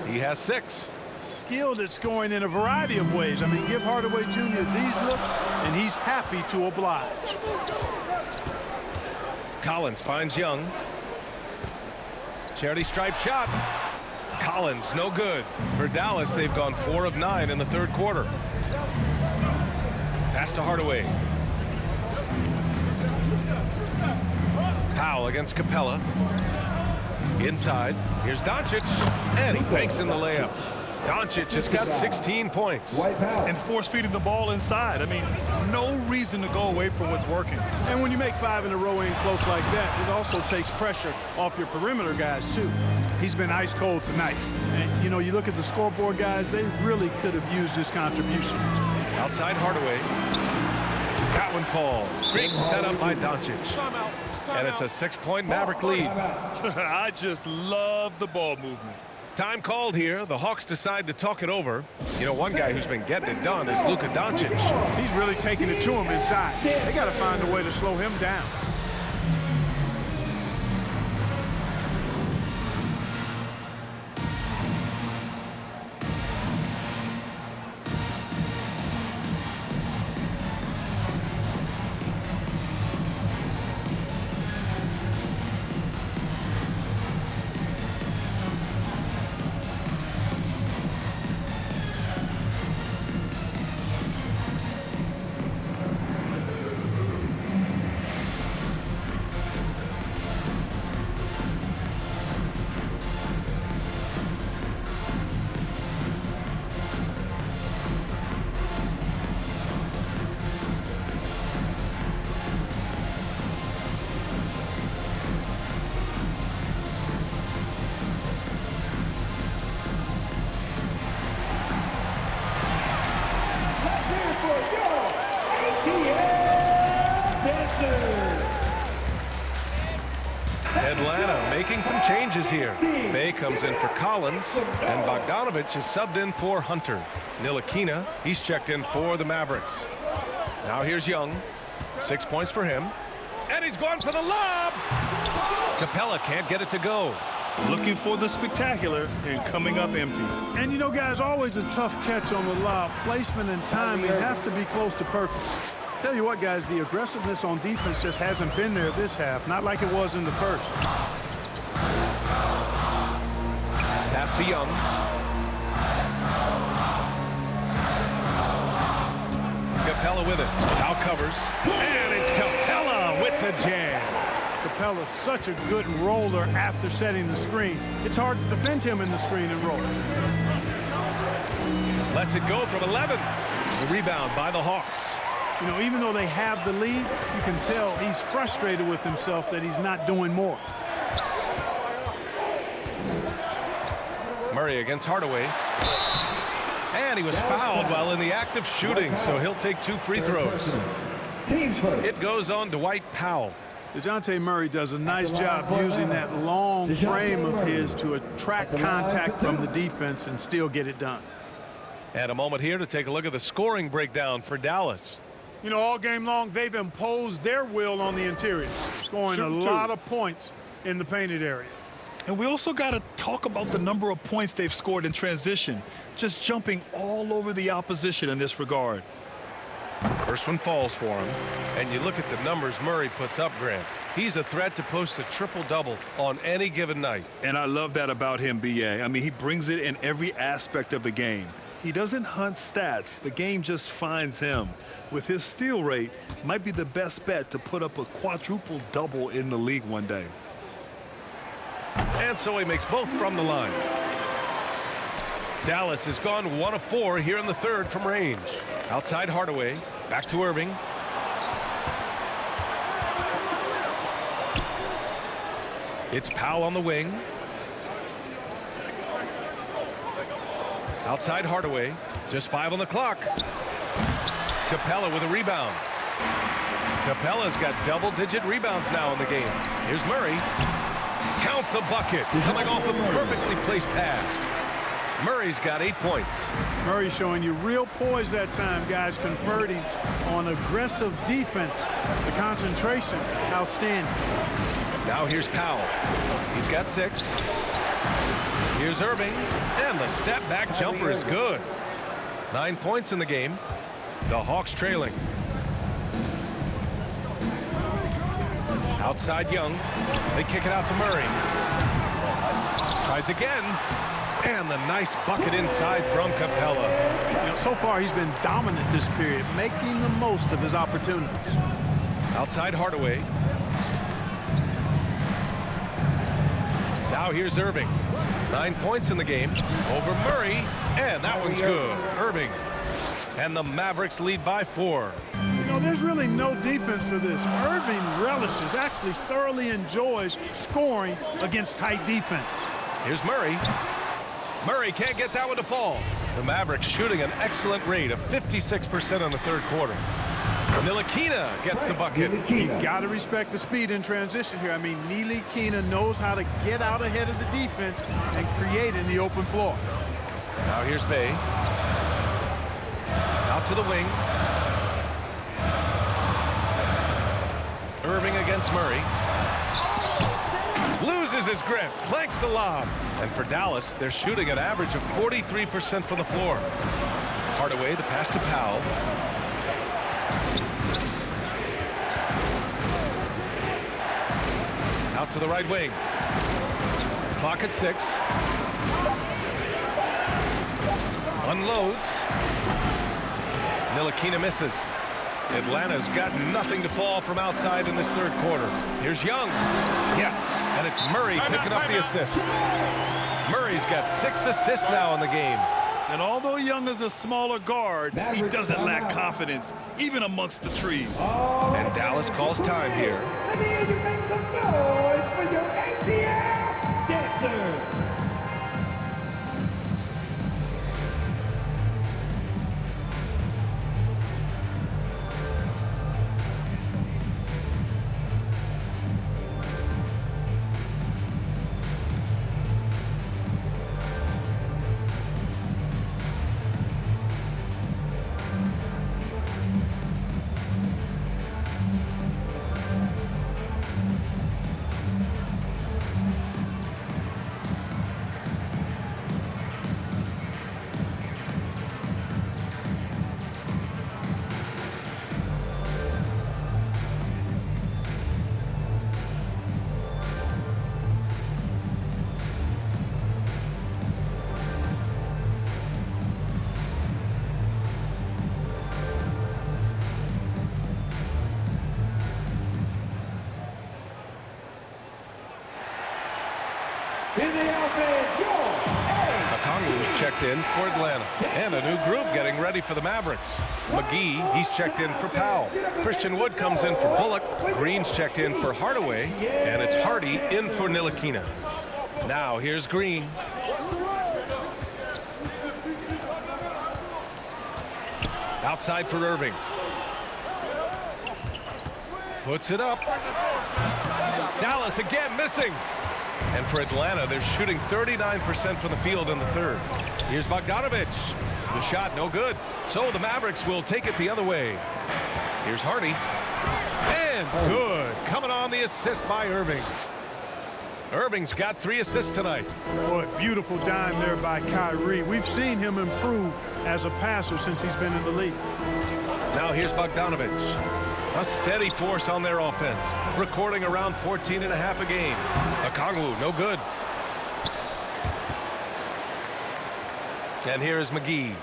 He has 6. Skilled at scoring in a variety of ways. I mean, give Hardaway Jr. these looks, and he's happy to oblige. Collins finds Young. Charity stripe shot. Collins, no good. For Dallas, they've gone 4 of 9 in the 3rd quarter. Pass to Hardaway. Powell against Capella. Inside. Here's Doncic. And he banks in the layup. Doncic has got 16 points. And force-feeding the ball inside. I mean, no reason to go away from what's working. And when you make 5 in a row in close like that, it also takes pressure off your perimeter guys, too. He's been ice cold tonight. And, you know, you look at the scoreboard guys, they really could have used his contribution. Outside Hardaway. That one falls. Big setup by Doncic. And it's a 6-point Maverick lead. I just love the ball movement. Time called here. The Hawks decide to talk it over. You know, one guy who's been getting it done is Luka Doncic. He's really taking it to him inside. They got to find a way to slow him down. Atlanta making some changes here. Bay comes in for Collins, and Bogdanovich is subbed in for Hunter. Ntilikina, he's checked in for the Mavericks. Now here's Young. 6 points for him. And he's going for the lob! Capella can't get it to go. Looking for the spectacular and coming up empty. And you know, guys, always a tough catch on the lob. Placement and timing have to be close to perfect. Tell you what, guys, the aggressiveness on defense just hasn't been there this half, not like it was in the first. Pass to Young. Capella with it. Now covers. And it's Capella with the jam. Capella's such a good roller after setting the screen. It's hard to defend him in the screen and roll. Lets it go from 11. The rebound by the Hawks. You know, even though they have the lead, you can tell he's frustrated with himself that he's not doing more. Murray against Hardaway. And he was fouled while in the act of shooting, so he'll take 2 free throws. It goes on Dwight Powell. DeJounte Murray does a nice job using that long frame of his to attract contact from the defense and still get it done. And a moment here to take a look at the scoring breakdown for Dallas. You know, all game long, they've imposed their will on the interior, scoring a lot of points in the painted area. And we also got to talk about the number of points they've scored in transition, just jumping all over the opposition in this regard. First one falls for him. And you look at the numbers Murray puts up, Grant. He's a threat to post a triple-double on any given night. And I love that about him, B.A. I mean, he brings it in every aspect of the game. He doesn't hunt stats. The game just finds him. With his steal rate, might be the best bet to put up a quadruple-double in the league one day. And so he makes both from the line. Dallas has gone 1 of 4 here in the third from range. Outside Hardaway, back to Irving. It's Powell on the wing. Outside Hardaway, just 5 on the clock. Capella with a rebound. Capella's got double-digit rebounds now in the game. Here's Murray. Count the bucket, coming off a perfectly placed pass. Murray's got 8 points. Murray showing you real poise that time, guys, converting on aggressive defense. The concentration, outstanding. Now here's Powell. He's got 6. Here's Irving, and the step-back jumper is good. 9 points in the game. The Hawks trailing. Outside Young. They kick it out to Murray. Tries again. And the nice bucket inside from Capella. You know, so far he's been dominant this period, making the most of his opportunities. Outside Hardaway. Now here's Irving. 9 points in the game. Over Murray. And that one's good. Irving. And the Mavericks lead by 4. You know, there's really no defense for this. Irving relishes, actually thoroughly enjoys scoring against tight defense. Here's Murray. Murray can't get that one to fall. The Mavericks shooting an excellent rate of 56% in the third quarter. Ntilikina gets the bucket. You got to respect the speed in transition here. I mean, Ntilikina knows how to get out ahead of the defense and create in the open floor. Now here's Bay. Out to the wing. Irving against Murray. Loses his grip, clanks the lob. And for Dallas, they're shooting an average of 43% from the floor. Hardaway, the pass to Powell. Out to the right wing. Clock at 6. Unloads. Ntilikina misses. Atlanta's got nothing to fall from outside in this third quarter. Here's Young. Yes, and it's Murray picking up the assist. Murray's got 6 assists now in the game. And although Young is a smaller guard, he doesn't lack confidence, even amongst the trees. And Dallas calls time here. Let me hear you make some noise for your ATL dancer. Okongwu's checked in for Atlanta. And a new group getting ready for the Mavericks. McGee, he's checked in for Powell. Christian Wood comes in for Bullock. Green's checked in for Hardaway. And it's Hardy in for Ntilikina. Now here's Green. Outside for Irving. Puts it up. Dallas again missing. And for Atlanta, they're shooting 39% from the field in the third. Here's Bogdanovich. The shot no good. So the Mavericks will take it the other way. Here's Hardy. And good. Coming on the assist by Irving. Irving's got 3 assists tonight. Boy, beautiful dime there by Kyrie. We've seen him improve as a passer since he's been in the league. Now here's Bogdanovich. A steady force on their offense, recording around 14.5 a game. Okongwu, no good. And here's McGee.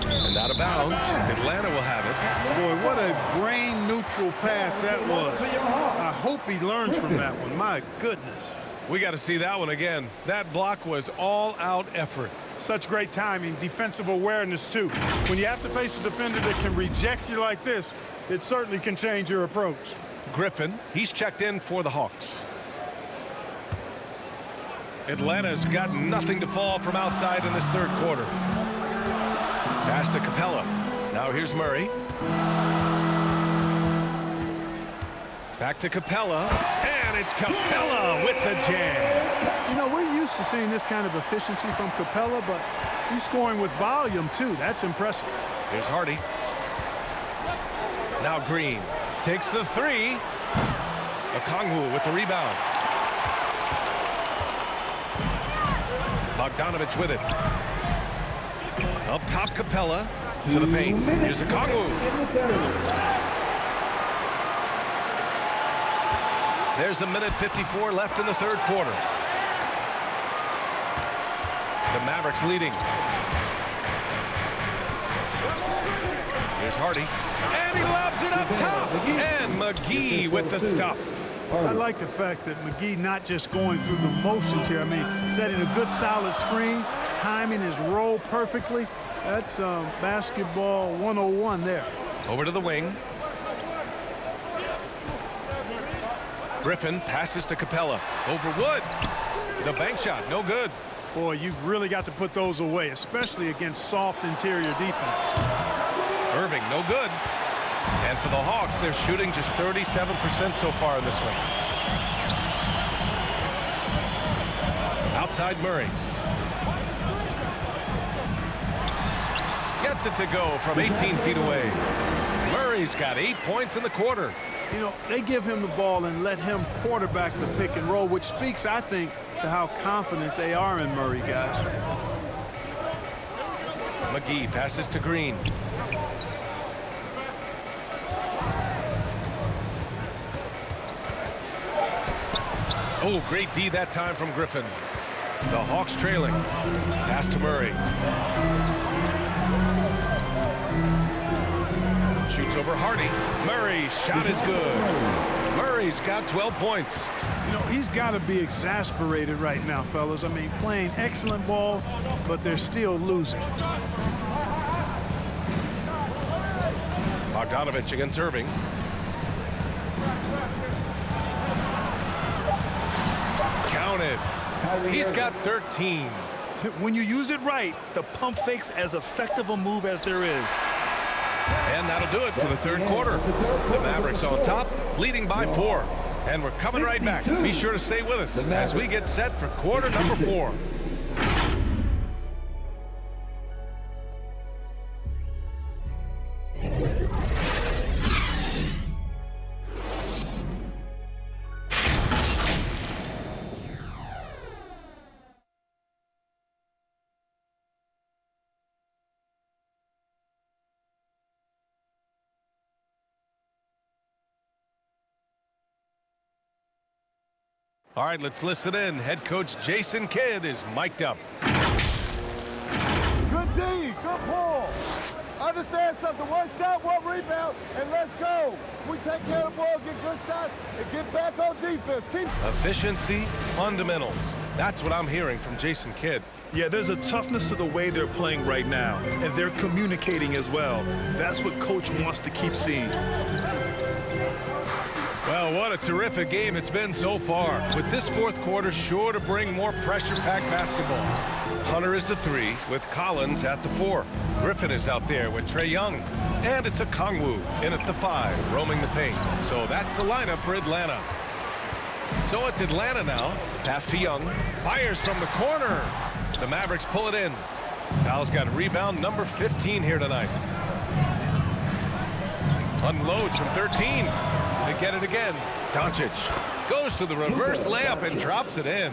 And out of bounds. Atlanta will have it. Boy, what a brain-neutral pass that was. I hope he learns from that one. My goodness. We got to see that one again. That block was all-out effort. Such great timing, defensive awareness, too. When you have to face a defender that can reject you like this, it certainly can change your approach. Griffin, he's checked in for the Hawks. Atlanta's got nothing to fall from outside in this third quarter. Pass to Capella. Now here's Murray. Back to Capella. And it's Capella with the jam. You know, we're used to seeing this kind of efficiency from Capella, but he's scoring with volume, too. That's impressive. Here's Hardy. Now Green takes the three. Okongwu with the rebound. Bogdanovich with it. Up top, Capella to the paint. Here's Okongwu. There's a minute 54 left in the third quarter. The Mavericks leading. Here's Hardy. And he lobs it up top. And McGee with the stuff. I like the fact that McGee not just going through the motions here. I mean, setting a good solid screen, timing his roll perfectly. That's basketball 101 there. Over to the wing. Griffin passes to Capella. Over Wood. The bank shot, no good. Boy, you've really got to put those away, especially against soft interior defense. Irving, no good. And for the Hawks, they're shooting just 37% so far in this one. Outside Murray. Gets it to go from 18 feet away. Murray's got 8 points in the quarter. You know, they give him the ball and let him quarterback the pick and roll, which speaks, I think, to how confident they are in Murray, guys. McGee passes to Green. Oh, great D that time from Griffin. The Hawks trailing. Pass to Murray. Shoots over Hardy. Murray's shot is good. Murray's got 12 points. You know, he's got to be exasperated right now, fellas. I mean, playing excellent ball, but they're still losing. Bogdanovich against Irving. Counted. He's got 13. When you use it right, the pump fake's as effective a move as there is. And that'll do it for the third quarter. The Mavericks on top, leading by 4. And we're coming right back. Be sure to stay with us as we get set for quarter number 4. All right, let's listen in. Head coach Jason Kidd is mic'd up. Good D, good pull. Understand something, one shot, one rebound, and let's go. We take care of the ball, get good shots, and get back on defense. Keep Efficiency, fundamentals. That's what I'm hearing from Jason Kidd. Yeah, there's a toughness to the way they're playing right now, and they're communicating as well. That's what Coach wants to keep seeing. Well, what a terrific game it's been so far. With this fourth quarter sure to bring more pressure-packed basketball. Hunter is the 3 with Collins at the 4. Griffin is out there with Trae Young. And it's Okongwu in at the 5, roaming the paint. So that's the lineup for Atlanta. So it's Atlanta now. Pass to Young. Fires from the corner. The Mavericks pull it in. Powell's got rebound number 15 here tonight. Unloads from 13. They get it again. Doncic goes to the reverse layup and drops it in.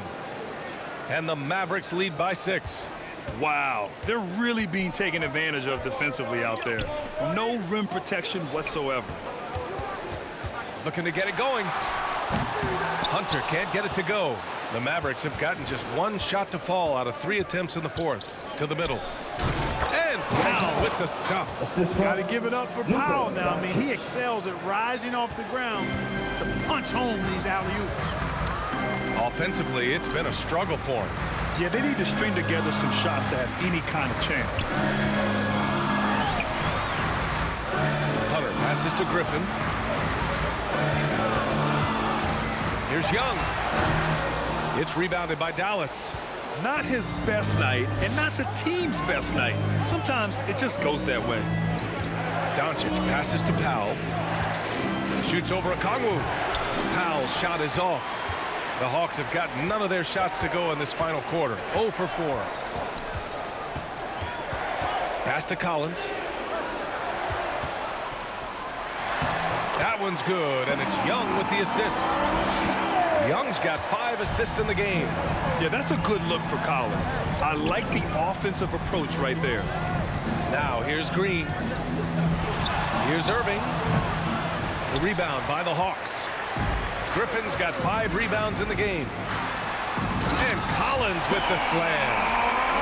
And the Mavericks lead by 6. Wow, they're really being taken advantage of defensively out there. No rim protection whatsoever. looking to get it going. Hunter can't get it to go. The Mavericks have gotten just one shot to fall out of 3 attempts in the fourth. To the middle. And Powell with the stuff. Got to give it up for Powell now. I mean, he excels at rising off the ground to punch home these alley-oops. Offensively, it's been a struggle for him. Yeah, they need to string together some shots to have any kind of chance. Hunter passes to Griffin. Here's Young. It's rebounded by Dallas. Not his best night, and not the team's best night. Sometimes it just goes that way. Doncic passes to Powell. Shoots over Okongwu. Powell's shot is off. The Hawks have got none of their shots to go in this final quarter. 0 for 4. Pass to Collins. That one's good, and it's Young with the assist. Young's got 5 assists in the game. Yeah, that's a good look for Collins. I like the offensive approach right there. Now here's Green. Here's Irving. The rebound by the Hawks. Griffin's got 5 rebounds in the game. And Collins with the slam.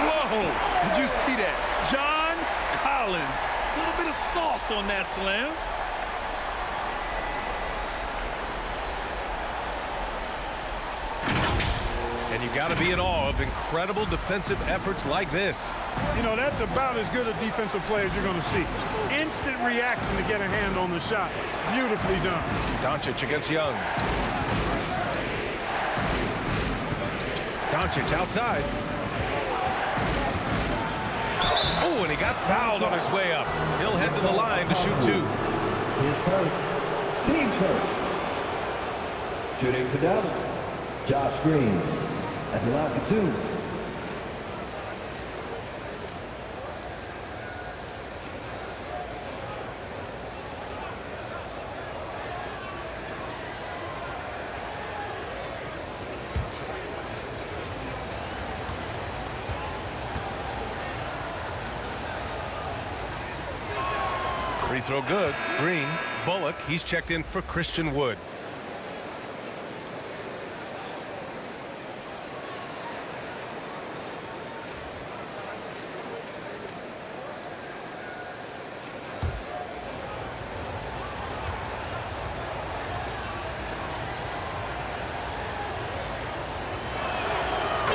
Whoa! Did you see that? John Collins. A little bit of sauce on that slam. And you got to be in awe of incredible defensive efforts like this. You know, that's about as good a defensive play as you're going to see. Instant reaction to get a hand on the shot. Beautifully done. Doncic against Young. Doncic outside. Oh, and he got fouled on his way up. He'll head to the line to shoot 2. His first. Team's first. Shooting for Dallas. Josh Green at the line for 2. Free throw good. Green. Bullock, he's checked in for Christian Wood.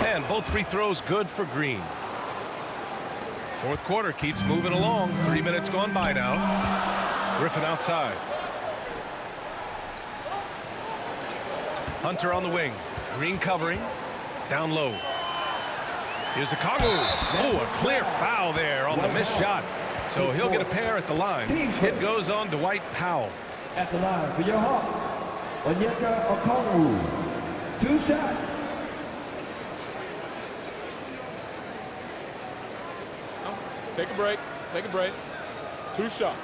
And both free throws good for Green. Fourth quarter keeps moving along. 3 minutes gone by now. Griffin outside. Hunter on the wing. Green covering. Down low. Here's Okongwu. Oh, a clear foul there on the missed shot. So he'll get a pair at the line. It goes on Dwight Powell. At the line for your Hawks, Onyeka Okongwu. 2 shots. Take a break. Take a break. 2 shots.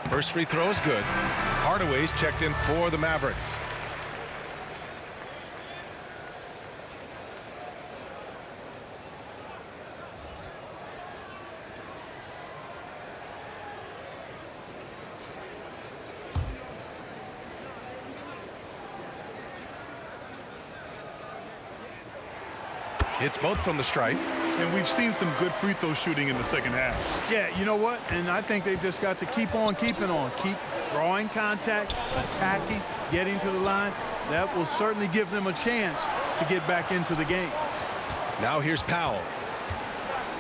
First free throw is good. Hardaway's checked in for the Mavericks. Hits both from the stripe. And we've seen some good free throw shooting in the second half. Yeah, you know what? And I think they've just got to keep on keeping on. Keep drawing contact, attacking, getting to the line. That will certainly give them a chance to get back into the game. Now here's Powell.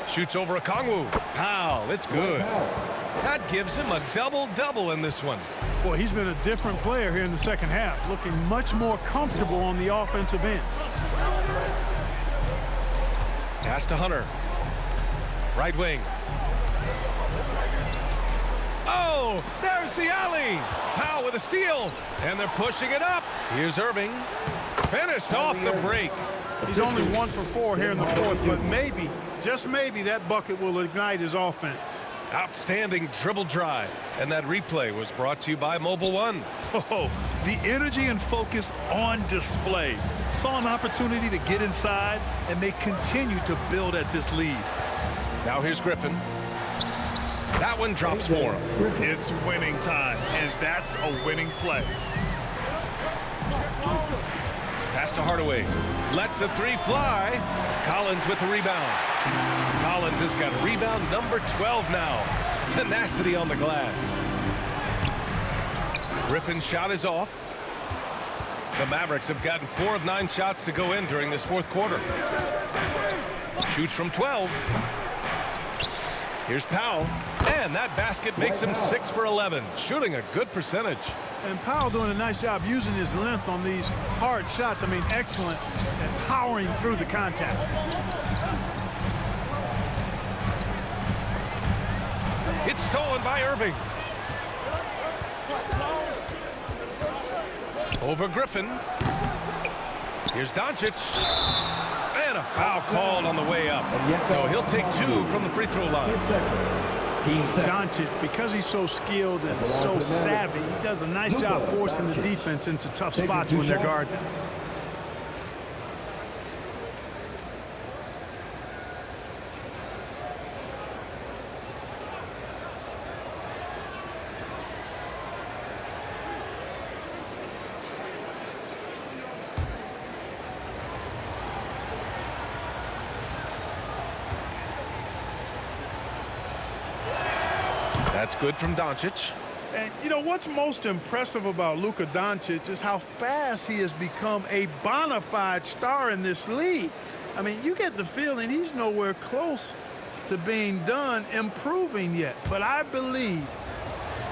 Shoots over Okongwu. Powell, it's good. That gives him a double-double in this one. Boy, he's been a different player here in the second half, looking much more comfortable on the offensive end. Pass to Hunter. Right wing. Oh, there's the alley. Powell with a steal. And they're pushing it up. Here's Irving. Finished off the break. He's only 1 for 4 here in the fourth, but maybe, just maybe, that bucket will ignite his offense. Outstanding dribble drive. And that replay was brought to you by Mobile One. Oh, The energy and focus on display. Saw an opportunity to get inside, and they continue to build at this lead. Now here's Griffin. That one drops for him. It's winning time, and that's a winning play. Pass to Hardaway. Lets the three fly. Collins with the rebound. Collins has got rebound number 12 now. Tenacity on the glass. Griffin's shot is off. The Mavericks have gotten 4 of 9 shots to go in during this fourth quarter. Shoots from 12. Here's Powell, and that basket makes him 6 for 11, shooting a good percentage. And Powell doing a nice job using his length on these hard shots. I mean, excellent at powering through the contact. It's stolen by Irving. Over Griffin. Here's Doncic. And a foul called on the way up. So he'll take 2 from the free throw line. Doncic, because he's so skilled and so savvy, he does a nice job forcing the defense into tough spots when they're guarding. That's good from Doncic. And, you know, what's most impressive about Luka Doncic is how fast he has become a bona fide star in this league. I mean, you get the feeling he's nowhere close to being done improving yet. But I believe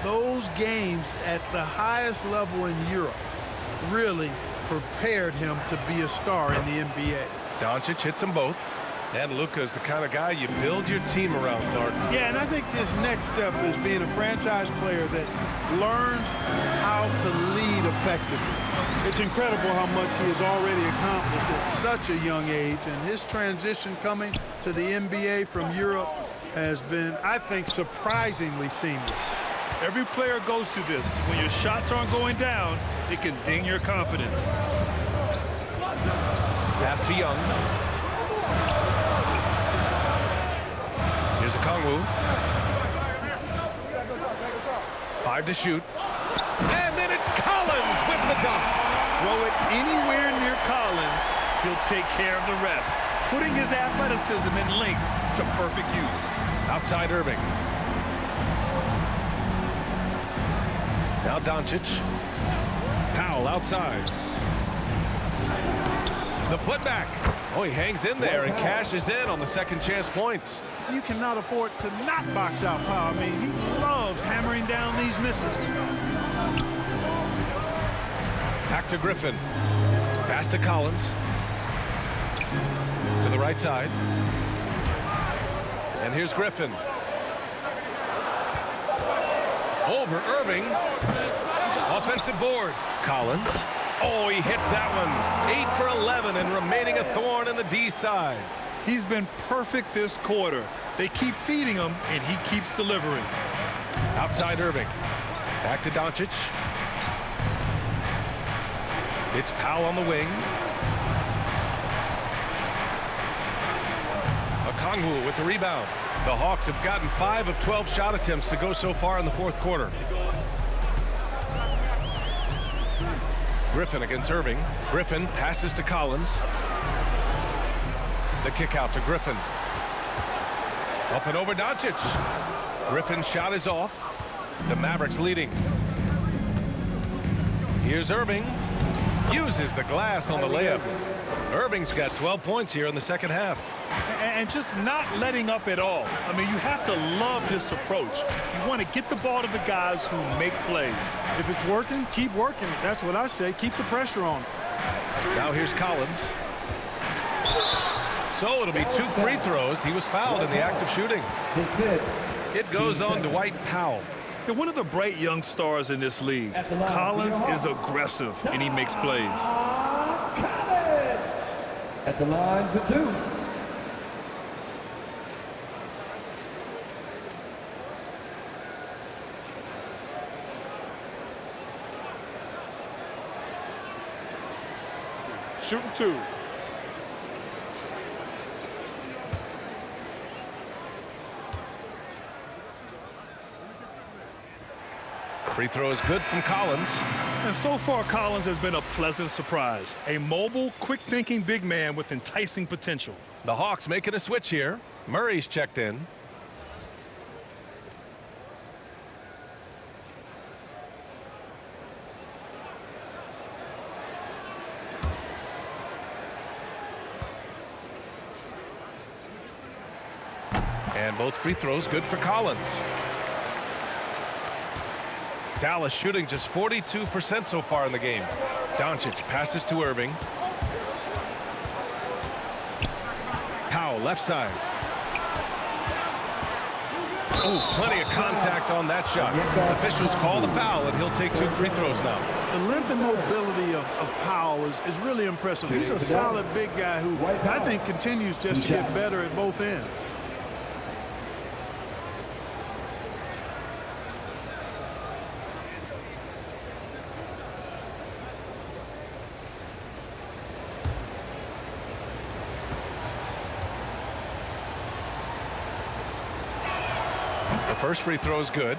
those games at the highest level in Europe really prepared him to be a star in the NBA. Doncic hits them both. And Luka is the kind of guy you build your team around, Clark. Yeah, and I think this next step is being a franchise player that learns how to lead effectively. It's incredible how much he has already accomplished at such a young age, and his transition coming to the NBA from Europe has been, I think, surprisingly seamless. Every player goes through this. When your shots aren't going down, it can ding your confidence. Pass to Young. Here's a Kongwu. 5 to shoot. And then it's Collins with the dunk. Throw it anywhere near Collins, he'll take care of the rest, putting his athleticism and length to perfect use. Outside Irving. Now Doncic. Powell outside. The putback. Oh, he hangs in there and cashes in on the second chance points. You cannot afford to not box out Powell. I mean, he loves hammering down these misses. Back to Griffin. Pass to Collins. To the right side. And here's Griffin. Over Irving. Offensive board. Collins. Oh, he hits that one. 8 for 11 and remaining a thorn in the D side. He's been perfect this quarter. They keep feeding him, and he keeps delivering. Outside Irving. Back to Doncic. It's Powell on the wing. Okongwu with the rebound. The Hawks have gotten 5 of 12 shot attempts to go so far in the fourth quarter. Griffin against Irving. Griffin passes to Collins. The kick out to Griffin. Up and over Doncic. Griffin's shot is off. The Mavericks leading. Here's Irving. Uses the glass on the layup. Irving's got 12 points here in the second half. And just not letting up at all. I mean, you have to love this approach. You want to get the ball to the guys who make plays. If it's working, keep working. That's what I say. Keep the pressure on. Now here's Collins. So it'll be 2 free throws. He was fouled in the act of shooting. It goes on to Dwight Powell. They're one of the bright young stars in this league. Collins is aggressive, and he makes plays. At the line for 2. shooting 2. Free throw is good from Collins. And so far, Collins has been a pleasant surprise. A mobile, quick-thinking big man with enticing potential. The Hawks making a switch here. Murray's checked in. And both free throws good for Collins. Dallas shooting just 42% so far in the game. Doncic passes to Irving. Powell left side. Oh, plenty of contact on that shot. Officials call the foul, and he'll take 2 free throws now. The length and mobility of Powell is really impressive. He's a solid big guy who I think continues just to get better at both ends. The first free throw is good.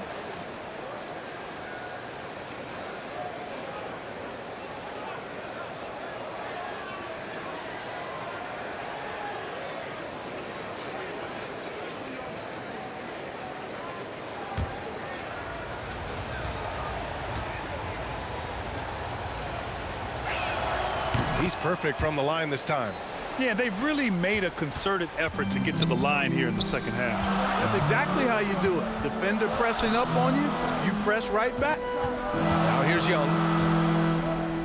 He's perfect from the line this time. Yeah, they've really made a concerted effort to get to the line here in the second half. That's exactly how you do it. Defender pressing up on you, you press right back. Now here's Young.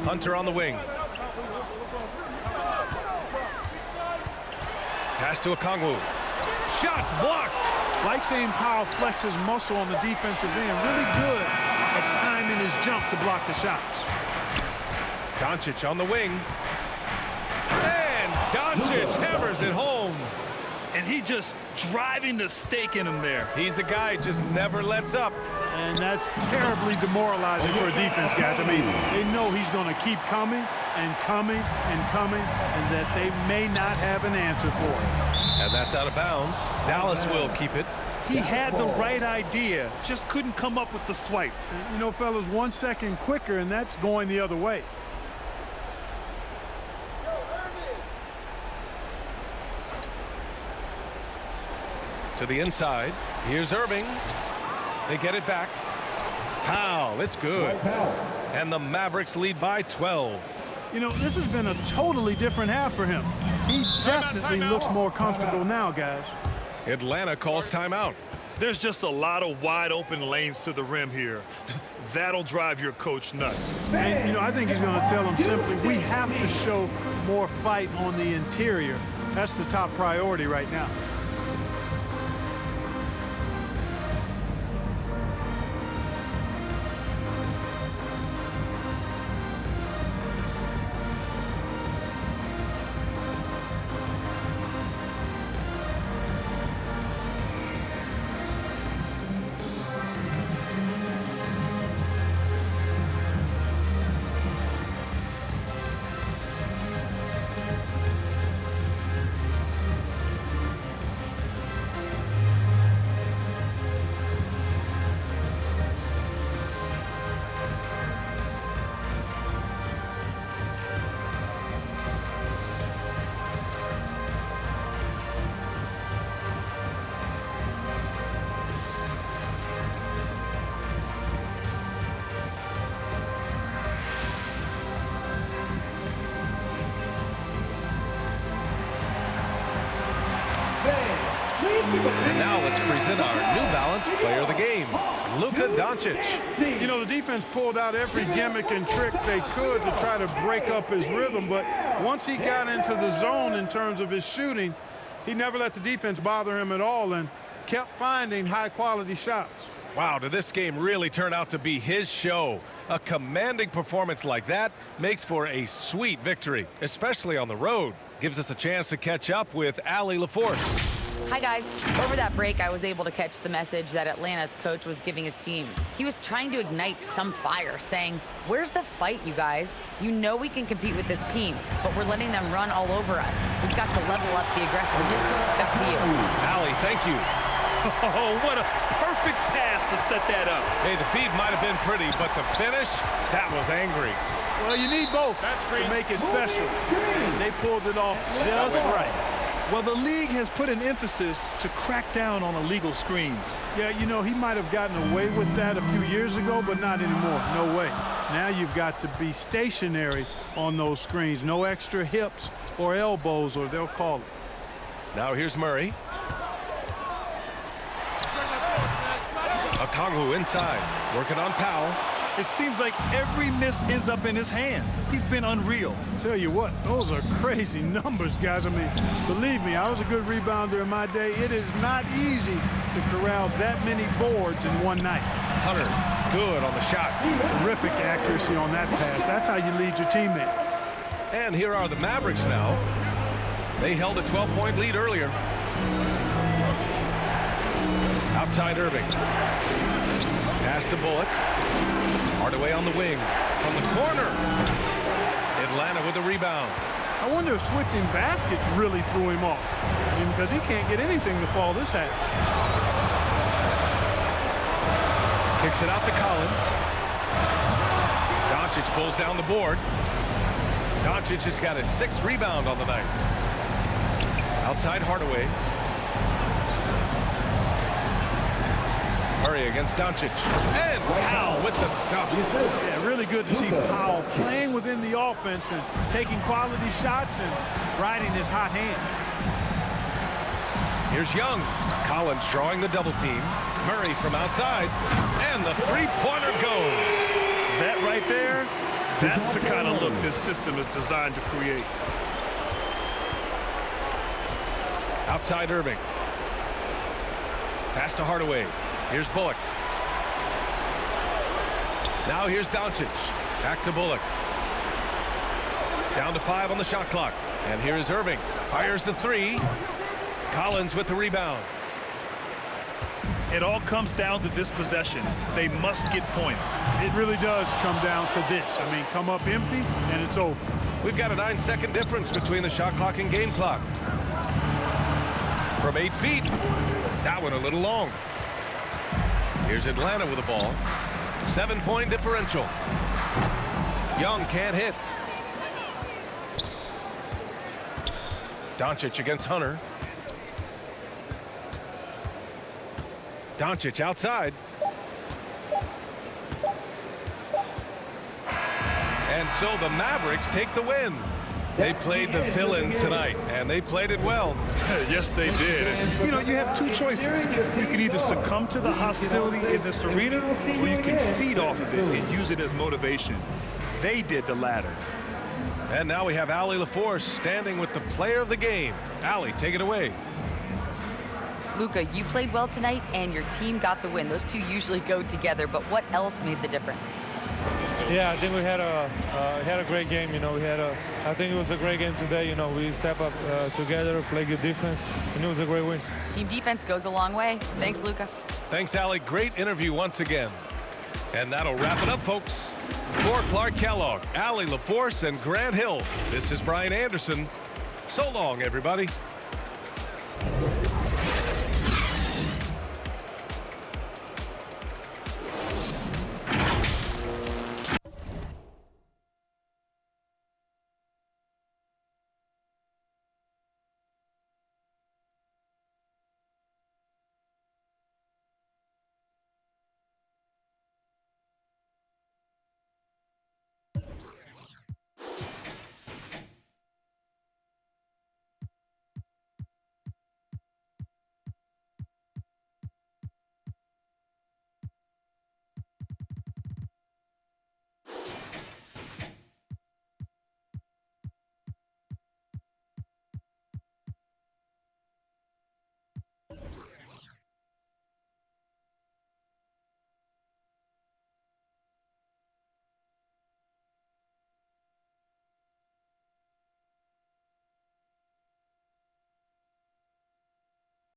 Hunter on the wing. Pass to Okongwu. Shots blocked. Like seeing Powell flex his muscle on the defensive end. Really good at timing his jump to block the shots. Doncic on the wing. And Doncic hammers it home. And he just driving the stake in him there. He's a guy just never lets up. And that's terribly demoralizing for a defense, guys. I mean, they know he's going to keep coming and coming and coming, and that they may not have an answer for it. And that's out of bounds. Dallas will keep it. He had the right idea, just couldn't come up with the swipe. You know, fellas, 1 second quicker, and that's going the other way. To the inside. Here's Irving. They get it back. Powell, it's good. And the Mavericks lead by 12. You know, this has been a totally different half for him. He definitely looks more comfortable now, guys. Atlanta calls timeout. There's just a lot of wide open lanes to the rim here. That'll drive your coach nuts. And, you know, I think he's going to tell them simply, we have to show more fight on the interior. That's the top priority right now. And now let's present our New Balance Player of the Game, Luka Doncic. You know, the defense pulled out every gimmick and trick they could to try to break up his rhythm, but once he got into the zone in terms of his shooting, he never let the defense bother him at all and kept finding high-quality shots. Wow, did this game really turn out to be his show? A commanding performance like that makes for a sweet victory, especially on the road. Gives us a chance to catch up with Allie LaForce. Hi, guys. Over that break, I was able to catch the message that Atlanta's coach was giving his team. He was trying to ignite some fire, saying, "Where's the fight, you guys? You know we can compete with this team, but we're letting them run all over us. We've got to level up the aggressiveness." Back to you. Allie, thank you. Oh, what a perfect pass to set that up. Hey, the feed might have been pretty, but the finish, that was angry. Well, you need both to make it special. And they pulled it off just right. Well, the league has put an emphasis to crack down on illegal screens. Yeah, you know, he might have gotten away with that a few years ago, but not anymore. No way. Now you've got to be stationary on those screens. No extra hips or elbows, or they'll call it. Now here's Murray. Okongwu inside, working on Powell. It seems like every miss ends up in his hands. He's been unreal. Tell you what, those are crazy numbers, guys. I mean, believe me, I was a good rebounder in my day. It is not easy to corral that many boards in one night. Hunter, good on the shot. Terrific accuracy on that pass. That's how you lead your teammate. And here are the Mavericks now. They held a 12-point lead earlier. Outside Irving. Pass to Bullock. Hardaway on the wing. From the corner. Atlanta with the rebound. I wonder if switching baskets really threw him off. I mean, because he can't get anything to fall this half. Kicks it out to Collins. Doncic pulls down the board. Doncic has got his 6th rebound on the night. Outside Hardaway. Murray against Doncic. And Powell with the stuff. Yeah, really good to see Powell playing within the offense and taking quality shots and riding his hot hand. Here's Young. Collins drawing the double team. Murray from outside. And the three-pointer goes. That right there, that's the kind of look this system is designed to create. Outside Irving. Pass to Hardaway. Here's Bullock. Now here's Doncic. Back to Bullock. Down to 5 on the shot clock. And here is Irving. Fires the 3. Collins with the rebound. It all comes down to this possession. They must get points. It really does come down to this. I mean, come up empty, and it's over. We've got a 9-second difference between the shot clock and game clock. From 8 feet. That one a little long. Here's Atlanta with the ball. 7-point differential. Young can't hit. Doncic against Hunter. Doncic outside. And so the Mavericks take the win. They played the villain tonight, and they played it well. Yes, they did. And, you know, you have 2 choices. You can either succumb to the hostility in this arena, or you can feed off of it and use it as motivation. They did the latter. And now we have Allie LaForce standing with the player of the game. Allie, take it away. Luka, you played well tonight, and your team got the win. Those two usually go together, but what else made the difference? Yeah, I think we had a great game. You know, I think it was a great game today. You know, we step up together, play good defense, and it was a great win. Team defense goes a long way. Thanks, Luka. Thanks, Allie. Great interview once again. And that'll wrap it up, folks. For Clark Kellogg, Allie LaForce, and Grant Hill, this is Brian Anderson. So long, everybody.